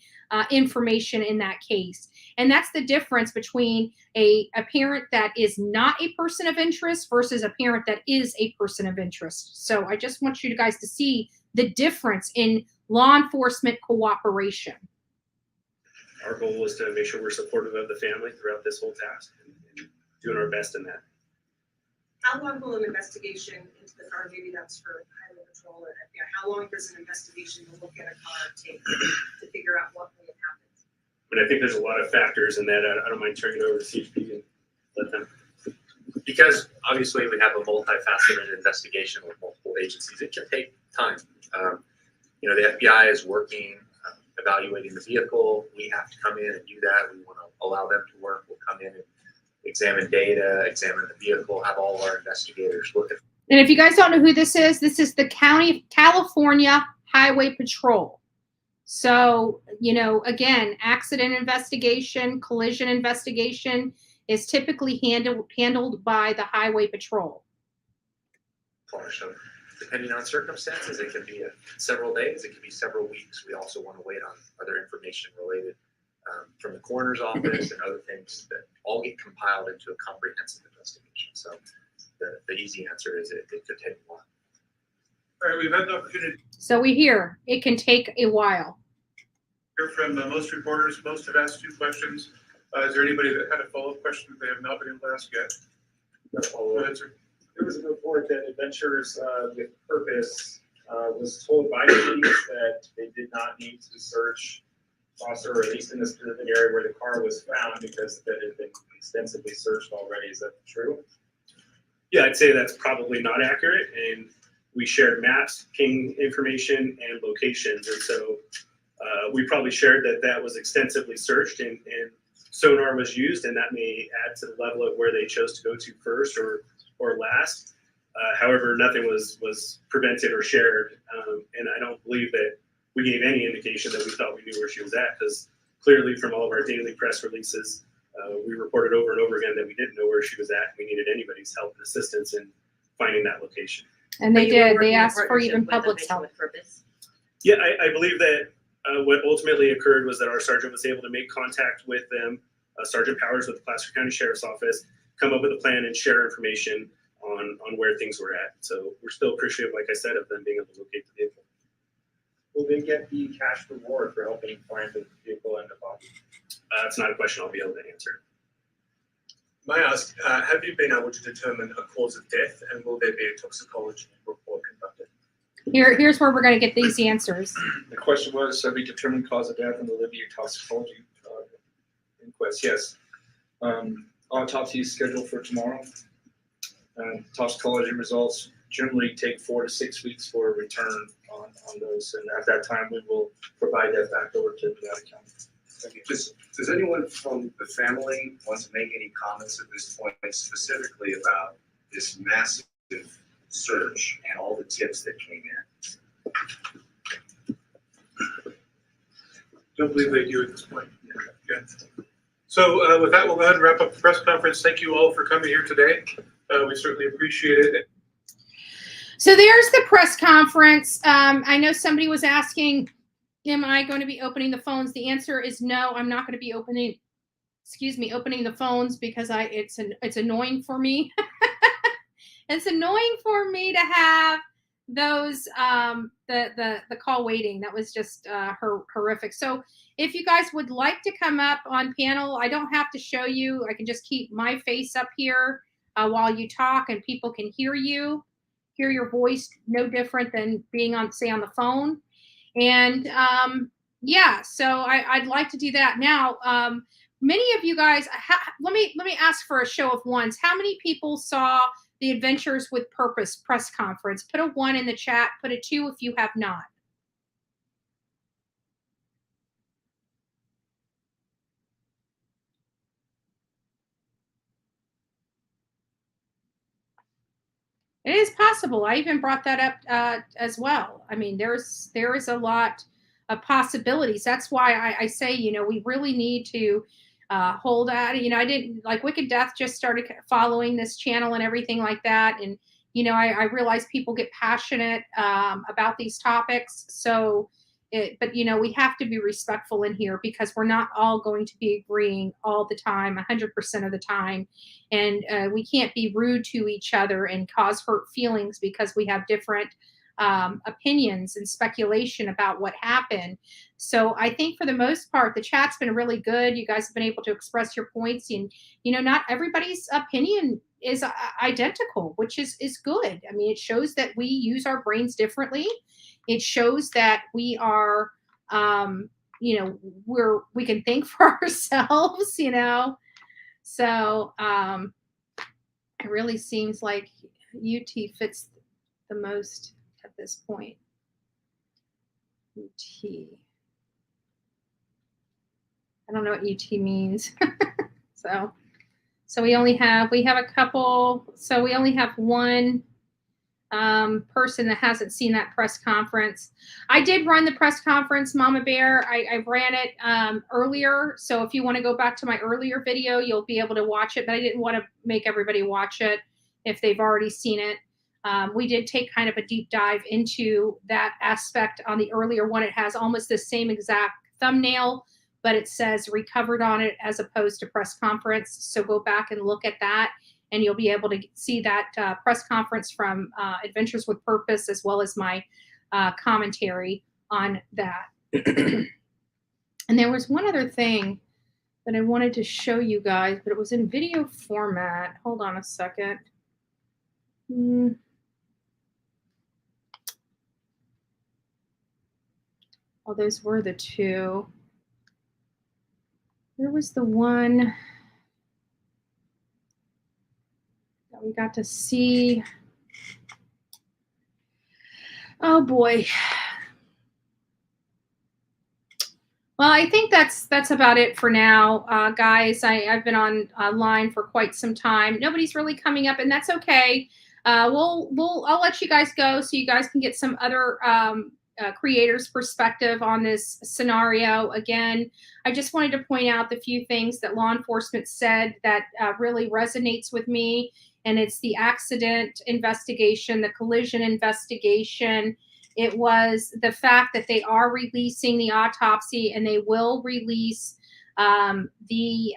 information in that case. And that's the difference between a parent that is not a person of interest versus a parent that is a person of interest. So I just want you guys to see the difference in law enforcement cooperation. Our goal is to make sure we're supportive of the family throughout this whole task and doing our best in that. How long will an investigation into the car, maybe that's for Highway Patrol or FBI, how long does an investigation to look at a car take to figure out what may have happened? But I think there's a lot of factors in that. I don't mind turning it over to CHP and let them. Because obviously we have a multifaceted investigation with multiple agencies, it can take time. The FBI is working, evaluating the vehicle. We have to come in and do that. We want to allow them to work. We'll come in and examine data, examine the vehicle, have all of our investigators look at. And if you guys don't know who this is the California Highway Patrol. So, again, accident investigation, collision investigation is typically handled by the highway patrol. So depending on circumstances, it could be several days, it could be several weeks. We also want to wait on other information related from the coroner's office and other things that all get compiled into a comprehensive investigation. So the easy answer is it could take a while. All right, we've had the opportunity So we hear it can take a while. to hear from most reporters. Most have asked 2 questions. Is there anybody that had a follow-up question that they have not been able to ask yet? Go ahead, sir. There was a report that Adventures with Purpose was told by police that they did not need to search Foster, or at least in the specific area where the car was found, because that had been extensively searched already. Is that true? Yeah, I'd say that's probably not accurate. And we shared maps, ping information, and locations. And so we probably shared that was extensively searched and sonar was used, and that may add to the level of where they chose to go to first or last. However, nothing was prevented or shared. And I don't believe that we gave any indication that we thought we knew where she was at, because clearly from all of our daily press releases, we reported over and over again that we didn't know where she was at. We needed anybody's help and assistance in finding that location. And they did. They asked for even public help. Yeah, I believe that what ultimately occurred was that our sergeant was able to make contact with them, Sergeant Powers with the Placer County Sheriff's Office, come up with a plan and share information on where things were at. So we're still appreciative, like I said, of them being able to locate the vehicle. Will they get the cash reward for helping find the vehicle and the body? It's not a question I'll be able to answer. May I ask, have you been able to determine a cause of death, and will there be a toxicology report conducted? Here's where we're going to get these answers. The question was, have we determined cause of death and will there be a toxicology inquest? Yes. Autopsy is scheduled for tomorrow. Toxicology results generally take 4 to 6 weeks for a return on those, and at that time we will provide that back over to Nevada County. Does anyone from the family want to make any comments at this point specifically about this massive search and all the tips that came in? Don't believe they do at this point. Yeah. So with that, we'll go ahead and wrap up the press conference. Thank you all for coming here today. We certainly appreciate it. So there's the press conference. I know somebody was asking, am I going to be opening the phones? The answer is no, I'm not going to be opening the phones, because it's annoying for me. It's annoying for me to have those the call waiting. That was just horrific. So if you guys would like to come up on panel, I don't have to show you. I can just keep my face up here while you talk, and people can hear your voice no different than being on the phone. And yeah, so I'd like to do that now. Many of you guys, let me ask for a show of ones. How many people saw the Adventures with Purpose press conference? Put a 1 in the chat. Put a 2 if you have not. It is possible. I even brought that up as well. I mean, there is a lot of possibilities. That's why I say, we really need to hold at it. I didn't like Wicked Death just started following this channel and everything like that. And, I realize people get passionate about these topics. So, but we have to be respectful in here, because we're not all going to be agreeing all the time, 100% of the time. And we can't be rude to each other and cause hurt feelings because we have different opinions and speculation about what happened. So I think for the most part, the chat's been really good. You guys have been able to express your points, and, not everybody's opinion is identical, which is good. I mean, it shows that we use our brains differently. It shows that we are, we can think for ourselves, So it really seems like UT fits the most at this point. UT. I don't know what UT means. So we have a couple. So we only have one person that hasn't seen that press conference. I did run the press conference, Mama Bear. I ran it earlier. So if you want to go back to my earlier video, you'll be able to watch it. But I didn't want to make everybody watch it if they've already seen it. We did take kind of a deep dive into that aspect on the earlier one. It has almost the same exact thumbnail, but it says recovered on it as opposed to press conference. So go back and look at that, and you'll be able to see that press conference from Adventures with Purpose, as well as my commentary on that. And there was one other thing that I wanted to show you guys, but it was in video format. Hold on a second. Oh, those were the two. There was the one that we got to see. Oh boy. Well, I think that's about it for now, guys. I've been online for quite some time. Nobody's really coming up, and that's okay. I'll let you guys go so you guys can get some other creators' perspective on this scenario. Again, I just wanted to point out the few things that law enforcement said that really resonates with me, and it's the accident investigation, the collision investigation. It was the fact that they are releasing the autopsy, and they will release the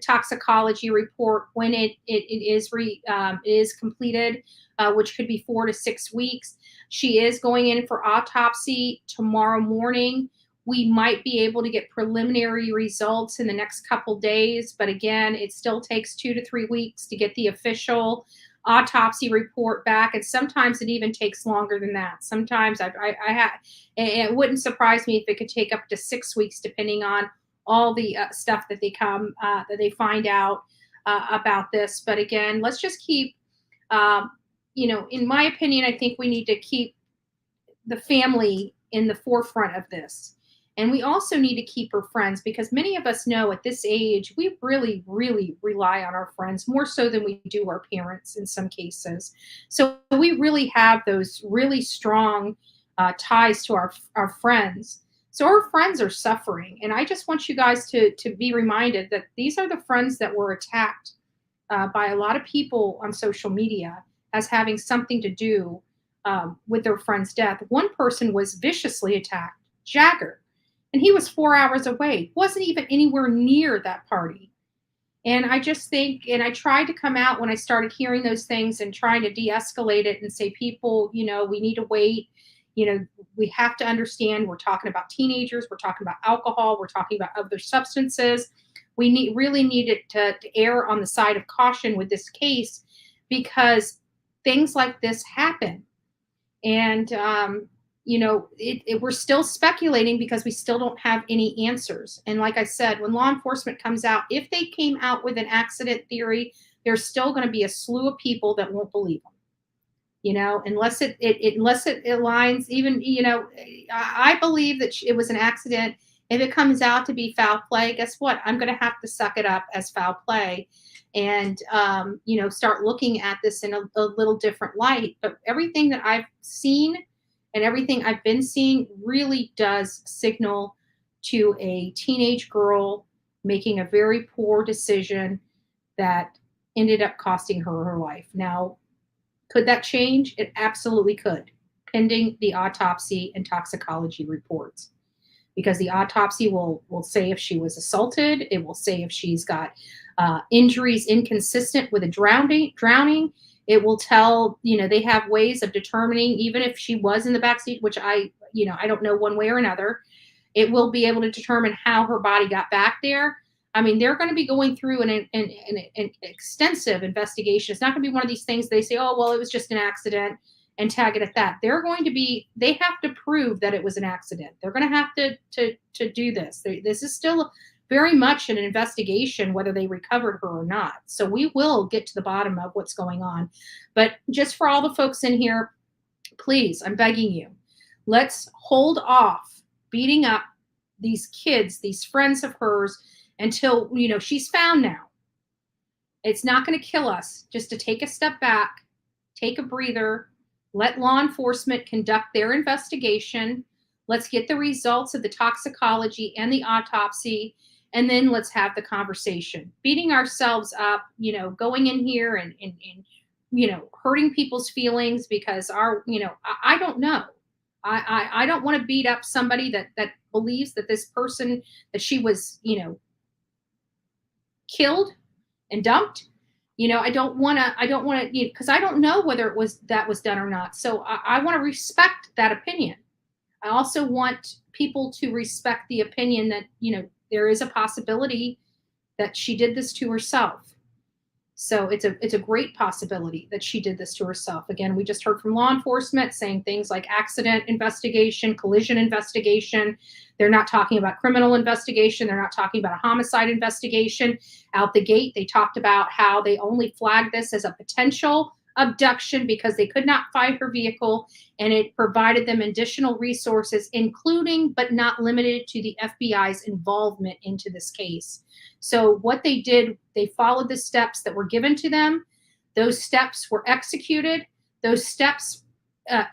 toxicology report when it is completed, which could be 4 to 6 weeks. She is going in for autopsy tomorrow morning. We might be able to get preliminary results in the next couple days, but again, it still takes 2 to 3 weeks to get the official autopsy report back, and sometimes it even takes longer than that. Sometimes it wouldn't surprise me if it could take up to 6 weeks, depending on all the stuff that they find out about this. But again, let's just keep, in my opinion, I think we need to keep the family in the forefront of this. And we also need to keep her friends, because many of us know at this age, we really, really rely on our friends more so than we do our parents in some cases. So we really have those really strong ties to our friends. So our friends are suffering. And I just want you guys to be reminded that these are the friends that were attacked by a lot of people on social media as having something to do with their friend's death. One person was viciously attacked, Jagger. And he was 4 hours away, wasn't even anywhere near that party. And I just think, and I tried to come out when I started hearing those things and trying to de-escalate it and say, people, we need to wait. We have to understand we're talking about teenagers, we're talking about alcohol, we're talking about other substances. We really needed to err on the side of caution with this case, because things like this happen. And, we're still speculating because we still don't have any answers. And like I said, when law enforcement comes out, if they came out with an accident theory, there's still going to be a slew of people that won't believe them. Unless it aligns, even, I believe that it was an accident. If it comes out to be foul play, guess what? I'm going to have to suck it up as foul play and, start looking at this in a little different light. But everything that I've seen and everything I've been seeing really does signal to a teenage girl making a very poor decision that ended up costing her life. Now, could that change? It absolutely could, pending the autopsy and toxicology reports. Because the autopsy will say if she was assaulted. It will say if she's got injuries inconsistent with a drowning. It will tell, they have ways of determining, even if she was in the backseat, which I don't know one way or another. It will be able to determine how her body got back there. I mean, they're going to be going through an extensive investigation. It's not going to be one of these things they say, oh, well, it was just an accident, and tag it at that. They have to prove that it was an accident. They're going to have to do this. This is still very much an investigation, whether they recovered her or not. So we will get to the bottom of what's going on. But just for all the folks in here, please, I'm begging you, let's hold off beating up these kids, these friends of hers, until, she's found now. It's not going to kill us just to take a step back, take a breather, Let law enforcement conduct their investigation. Let's get the results of the toxicology and the autopsy, and then let's have the conversation. Beating ourselves up, going in here and hurting people's feelings because I don't know. I don't want to beat up somebody that believes that this person, that she was, killed and dumped. I don't want to, because I don't know whether that was done or not. So I want to respect that opinion. I also want people to respect the opinion that, there is a possibility that she did this to herself. So it's a great possibility that she did this to herself. Again, we just heard from law enforcement saying things like accident investigation, collision investigation. They're not talking about criminal investigation. They're not talking about a homicide investigation. Out the gate, they talked about how they only flagged this as a potential abduction because they could not find her vehicle, and it provided them additional resources, including but not limited to the FBI's involvement into this case. So what they did, they followed the steps that were given to them. Those steps were executed. Those steps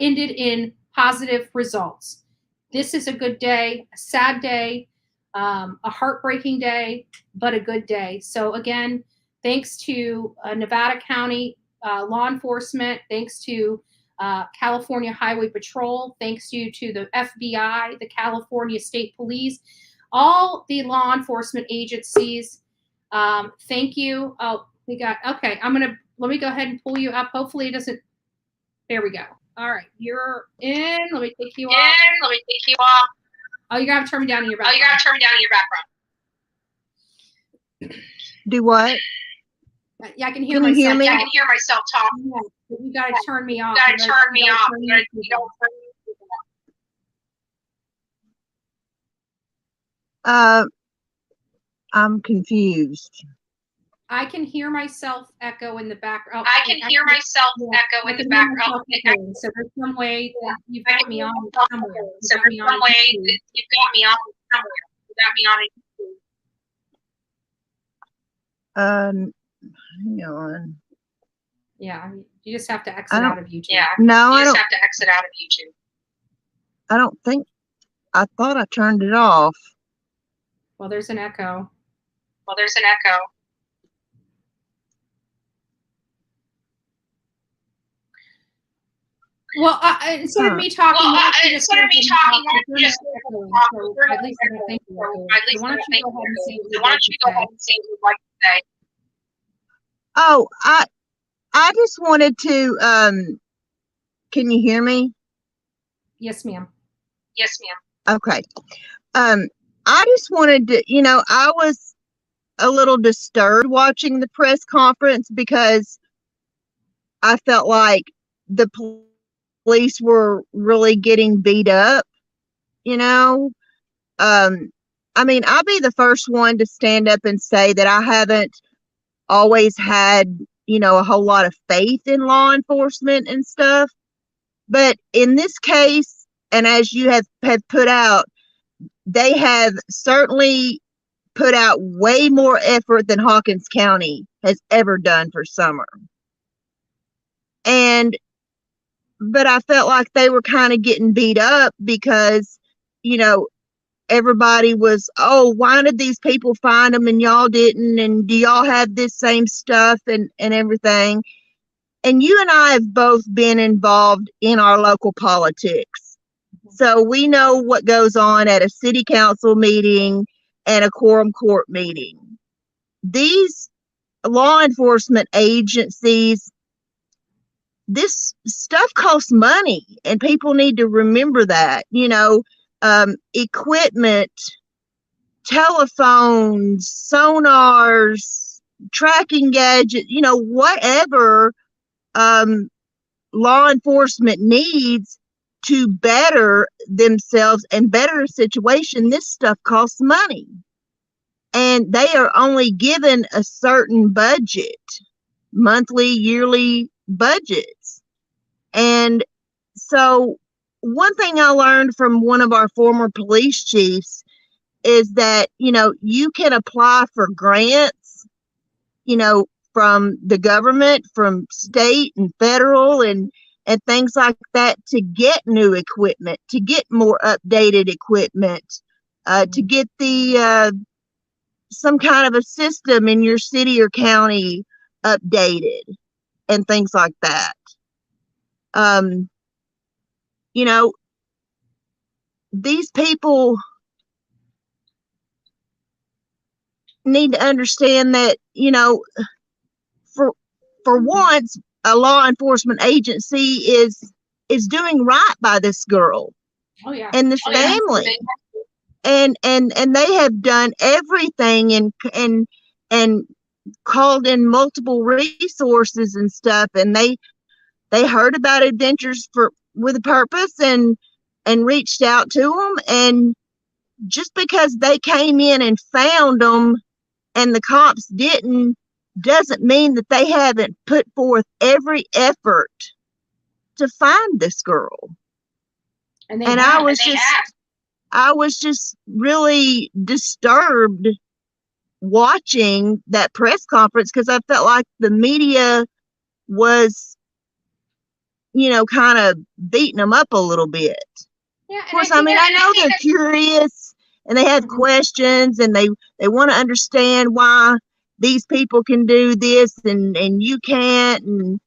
ended in positive results. This is a good day, a sad day, a heartbreaking day, but a good day. So again, thanks to Nevada County law enforcement, thanks to California Highway Patrol, thanks to the FBI, the California State Police, all the law enforcement agencies. Thank you. Oh, okay. Let me go ahead and pull you up. Hopefully it doesn't, there we go. All right, you're in. Let me take you off. Oh, you gotta turn me down in your background. Do what? Yeah, I can hear Can you hear myself. me? I can hear myself talk. Yeah, but you gotta turn me off. I'm confused. I can hear myself echo in the background. I can hear myself echo in the background. So there's some way that you've I got can me hear on myself somewhere. echo. So there's some way that you've got me on somewhere. You got me on a Hang on. Yeah, you just have to exit out of YouTube. Yeah. No, you I just don't. have to exit out of YouTube. I don't think. I thought I turned it off. Well, there's an echo. Well, instead of me talking, why don't you just go ahead and talk? So at least I don't think you are. So why don't you go ahead and say what you'd like to say? Oh, I just wanted to. Can you hear me? Yes, ma'am. Okay. I just wanted to. I was a little disturbed watching the press conference because I felt like the police were really getting beat up. I mean, I'll be the first one to stand up and say that I haven't always had, a whole lot of faith in law enforcement and stuff. But in this case, and as you have put out, they have certainly put out way more effort than Hawkins County has ever done for summer. But I felt like they were kind of getting beat up because, everybody was, oh, why did these people find them and y'all didn't? And do y'all have this same stuff and everything? And you and I have both been involved in our local politics. So we know what goes on at a city council meeting and a quorum court meeting. These law enforcement agencies, this stuff costs money, and people need to remember that. Equipment, telephones, sonars, tracking gadgets, whatever law enforcement needs to better themselves and better a situation, this stuff costs money. And they are only given a certain budget, monthly, yearly budgets. And so one thing I learned from one of our former police chiefs is that, you can apply for grants, from the government, from state and federal, and and things like that to get new equipment, to get more updated equipment, to get the some kind of a system in your city or county updated and things like that. You know, these people need to understand that, you know, for once, a law enforcement agency is doing right by this girl and this family. And they have done everything and called in multiple resources and stuff, and they heard about Adventures with a Purpose and reached out to them, and just because they came in and found them and the cops didn't doesn't mean that they haven't put forth every effort to find this girl. And I was just really disturbed watching that press conference, because I felt like the media was, you know, kind of beating them up a little bit. Yeah, of course, I know they're curious and they have questions and they want to understand why these people can do this and you can't. And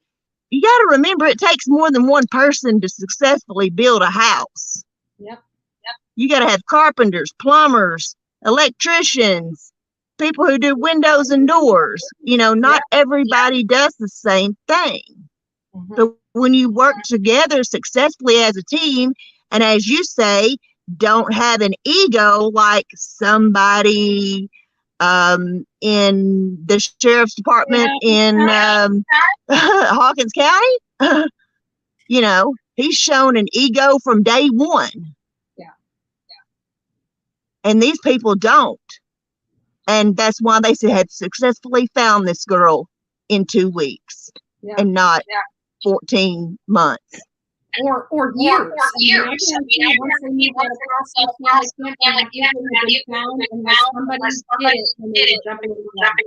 you got to remember, it takes more than one person to successfully build a house. Yep. You got to have carpenters, plumbers, electricians, people who do windows and doors. You know, not everybody does the same thing. But when you work together successfully as a team, and as you say, don't have an ego like somebody in the sheriff's department in Hawkins County, you know, he's shown an ego from day one. And these people don't. And that's why they have successfully found this girl in 2 weeks and not 14 months. Or years. I mean, once they move out of process, they can't like it would be found unless somebody did it and they were jumping in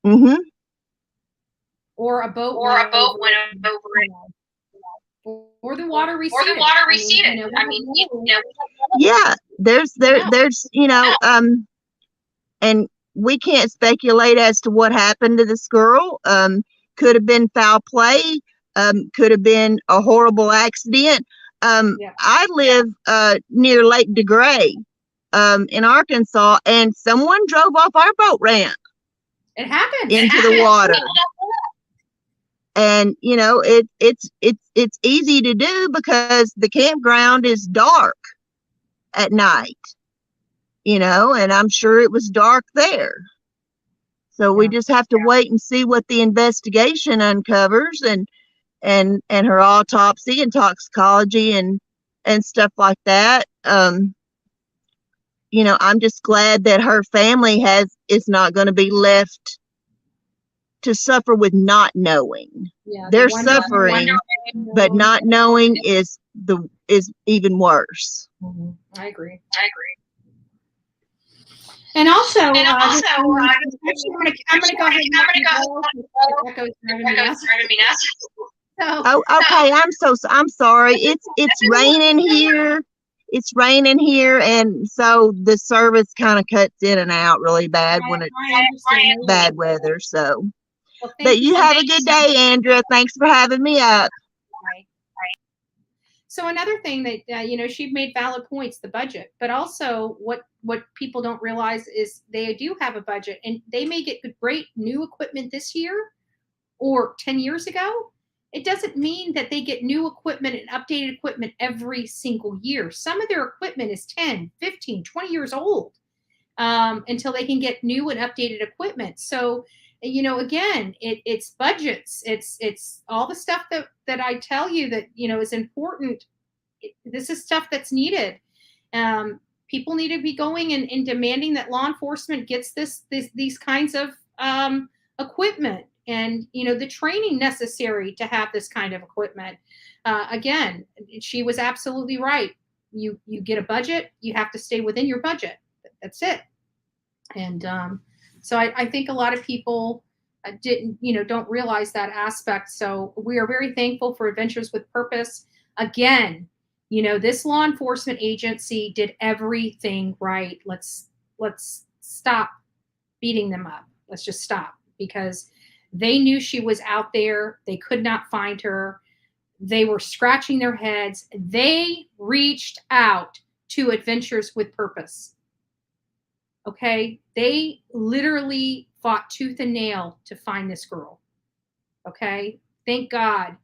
the water. Or a boat went over it. Or the water receded. Yeah, there's you know, and we can't speculate as to what happened to this girl. Could have been foul play. Could have been a horrible accident. I live near Lake DeGray in Arkansas, and someone drove off our boat ramp. It happened into the water. And you know, it's easy to do because the campground is dark at night, you know, and I'm sure it was dark there. So we just have to wait and see what the investigation uncovers, and her autopsy and toxicology and stuff like that. You know, I'm just glad that her family is not going to be left to suffer with not knowing. They're suffering, but not knowing is even worse. I agree. And also, I'm gonna go ahead and okay. I'm sorry. It's raining here. It's raining here, and so the service kind of cuts in and out really bad when it's bad weather. So, but you have a good day, Andrea. Thanks for having me up. So another thing that you know, she made valid points, the budget, but also what people don't realize is they do have a budget, and they may get great new equipment this year or 10 years ago. It doesn't mean that they get new equipment and updated equipment every single year. Some of their equipment is 10, 15, 20 years old until they can get new and updated equipment. So, you know, again, it's budgets. It's all the stuff that I tell you that, you know, is important. This is stuff that's needed. People need to be going and demanding that law enforcement gets these kinds of equipment, and, you know, the training necessary to have this kind of equipment. Again, she was absolutely right. You get a budget, you have to stay within your budget. That's it. And so I think a lot of people don't realize that aspect. So we are very thankful for Adventures with Purpose. Again, this law enforcement agency did everything right. Let's stop beating them up. Let's just stop, because they knew she was out there. They could not find her. They were scratching their heads. They reached out to Adventures with Purpose. Okay? They literally fought tooth and nail to find this girl. Okay? Thank God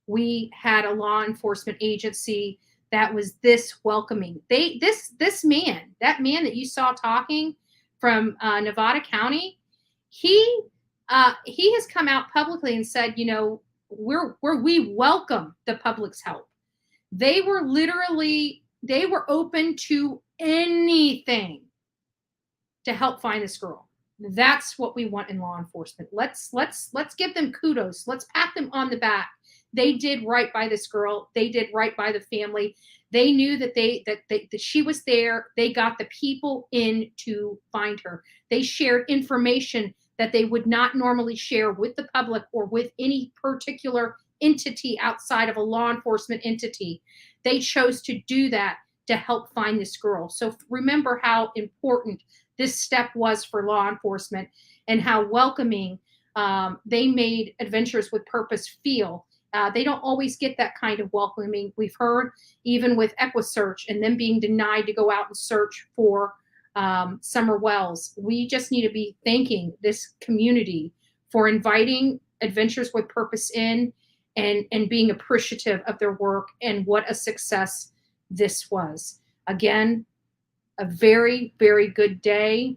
we had a law enforcement agency that was this welcoming. This man, that man that you saw talking from Nevada County, he has come out publicly and said, we welcome the public's help. They were open to anything to help find this girl. That's what we want in law enforcement. Let's give them kudos. Let's pat them on the back. They did right by this girl. They did right by the family. They knew that that she was there. They got the people in to find her. They shared information that they would not normally share with the public or with any particular entity outside of a law enforcement entity. They chose to do that to help find this girl. So remember how important this step was for law enforcement and how welcoming they made Adventures with Purpose feel. They don't always get that kind of welcoming. We've heard even with EquiSearch and them being denied to go out and search for Summer Wells. We just need to be thanking this community for inviting Adventures with Purpose in and being appreciative of their work and what a success this was. Again, a very, very good day,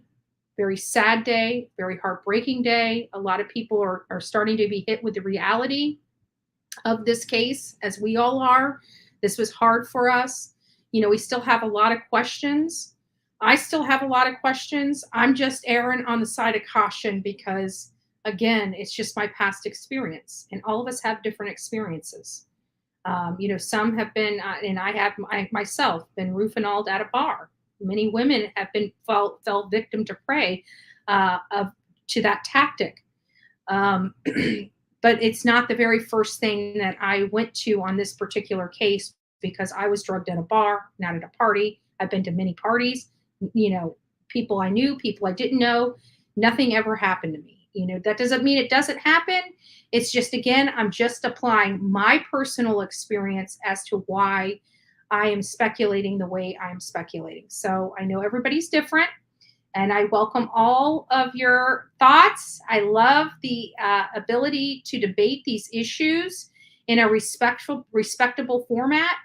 very sad day, very heartbreaking day. A lot of people are starting to be hit with the reality of this case, as we all are. This was hard for us. We still have a lot of questions. I still have a lot of questions. I'm just erring on the side of caution because, again, it's just my past experience, and all of us have different experiences. Some have been, and I have myself been roofinalled at a bar. Many women have fell victim to prey to that tactic. But it's not the very first thing that I went to on this particular case, because I was drugged at a bar, not at a party. I've been to many parties, people I knew, people I didn't know. Nothing ever happened to me. That doesn't mean it doesn't happen. It's just, again, I'm just applying my personal experience as to why I am speculating the way I'm speculating. So I know everybody's different, and I welcome all of your thoughts. I love the ability to debate these issues in a respectable format.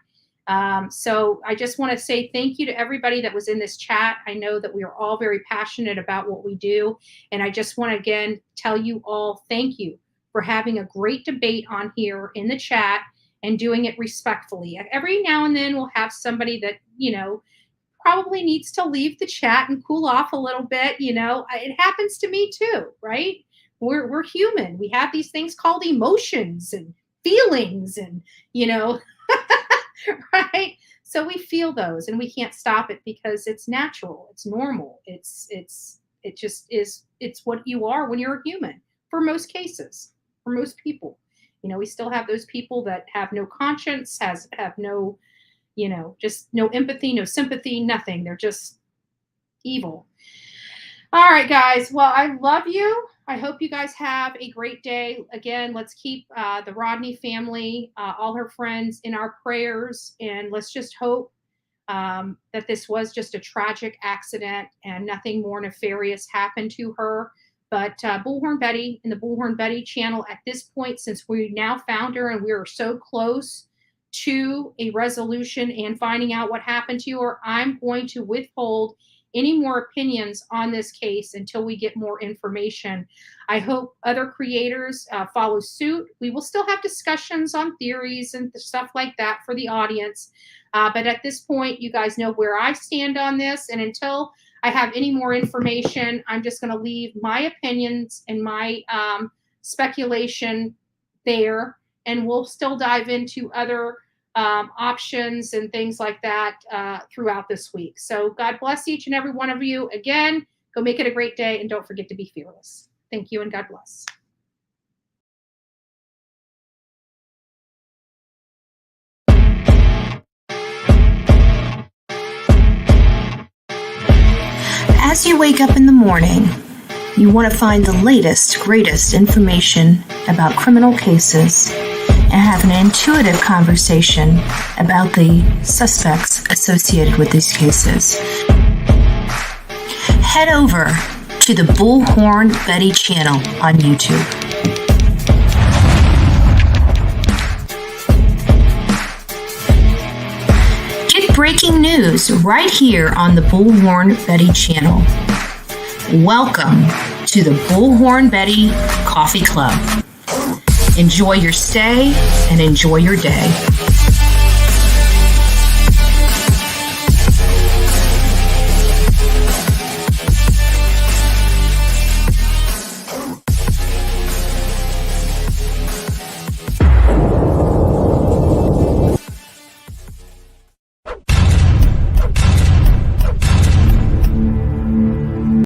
So I just want to say thank you to everybody that was in this chat. I know that we are all very passionate about what we do. And I just want to, again, tell you all thank you for having a great debate on here in the chat and doing it respectfully. Every now and then we'll have somebody that, probably needs to leave the chat and cool off a little bit. It happens to me too, right? We're human. We have these things called emotions and feelings and, right? So we feel those and we can't stop it because it's natural. It's normal. It just is. It's what you are when you're a human for most cases, for most people. We still have those people that have no conscience, have no, just no empathy, no sympathy, nothing. They're just evil. All right, guys. Well, I love you. I hope you guys have a great day. Again, let's keep the Rodni family, all her friends, in our prayers. And let's just hope that this was just a tragic accident and nothing more nefarious happened to her. But Bullhorn Betty and the Bullhorn Betty channel at this point, since we now found her and we are so close to a resolution and finding out what happened to her, I'm going to withhold any more opinions on this case until we get more information. I hope other creators follow suit. We will still have discussions on theories and stuff like that for the audience. But at this point, you guys know where I stand on this. And until I have any more information, I'm just going to leave my opinions and my speculation there. And we'll still dive into other options and things like that throughout this week. So God bless each and every one of you. Again, go make it a great day and don't forget to be fearless. Thank you and God bless. As you wake up in the morning, you want to find the latest, greatest information about criminal cases and have an intuitive conversation about the suspects associated with these cases. Head over to the Bullhorn Betty channel on YouTube. Get breaking news right here on the Bullhorn Betty channel. Welcome to the Bullhorn Betty Coffee Club. Enjoy your stay and enjoy your day.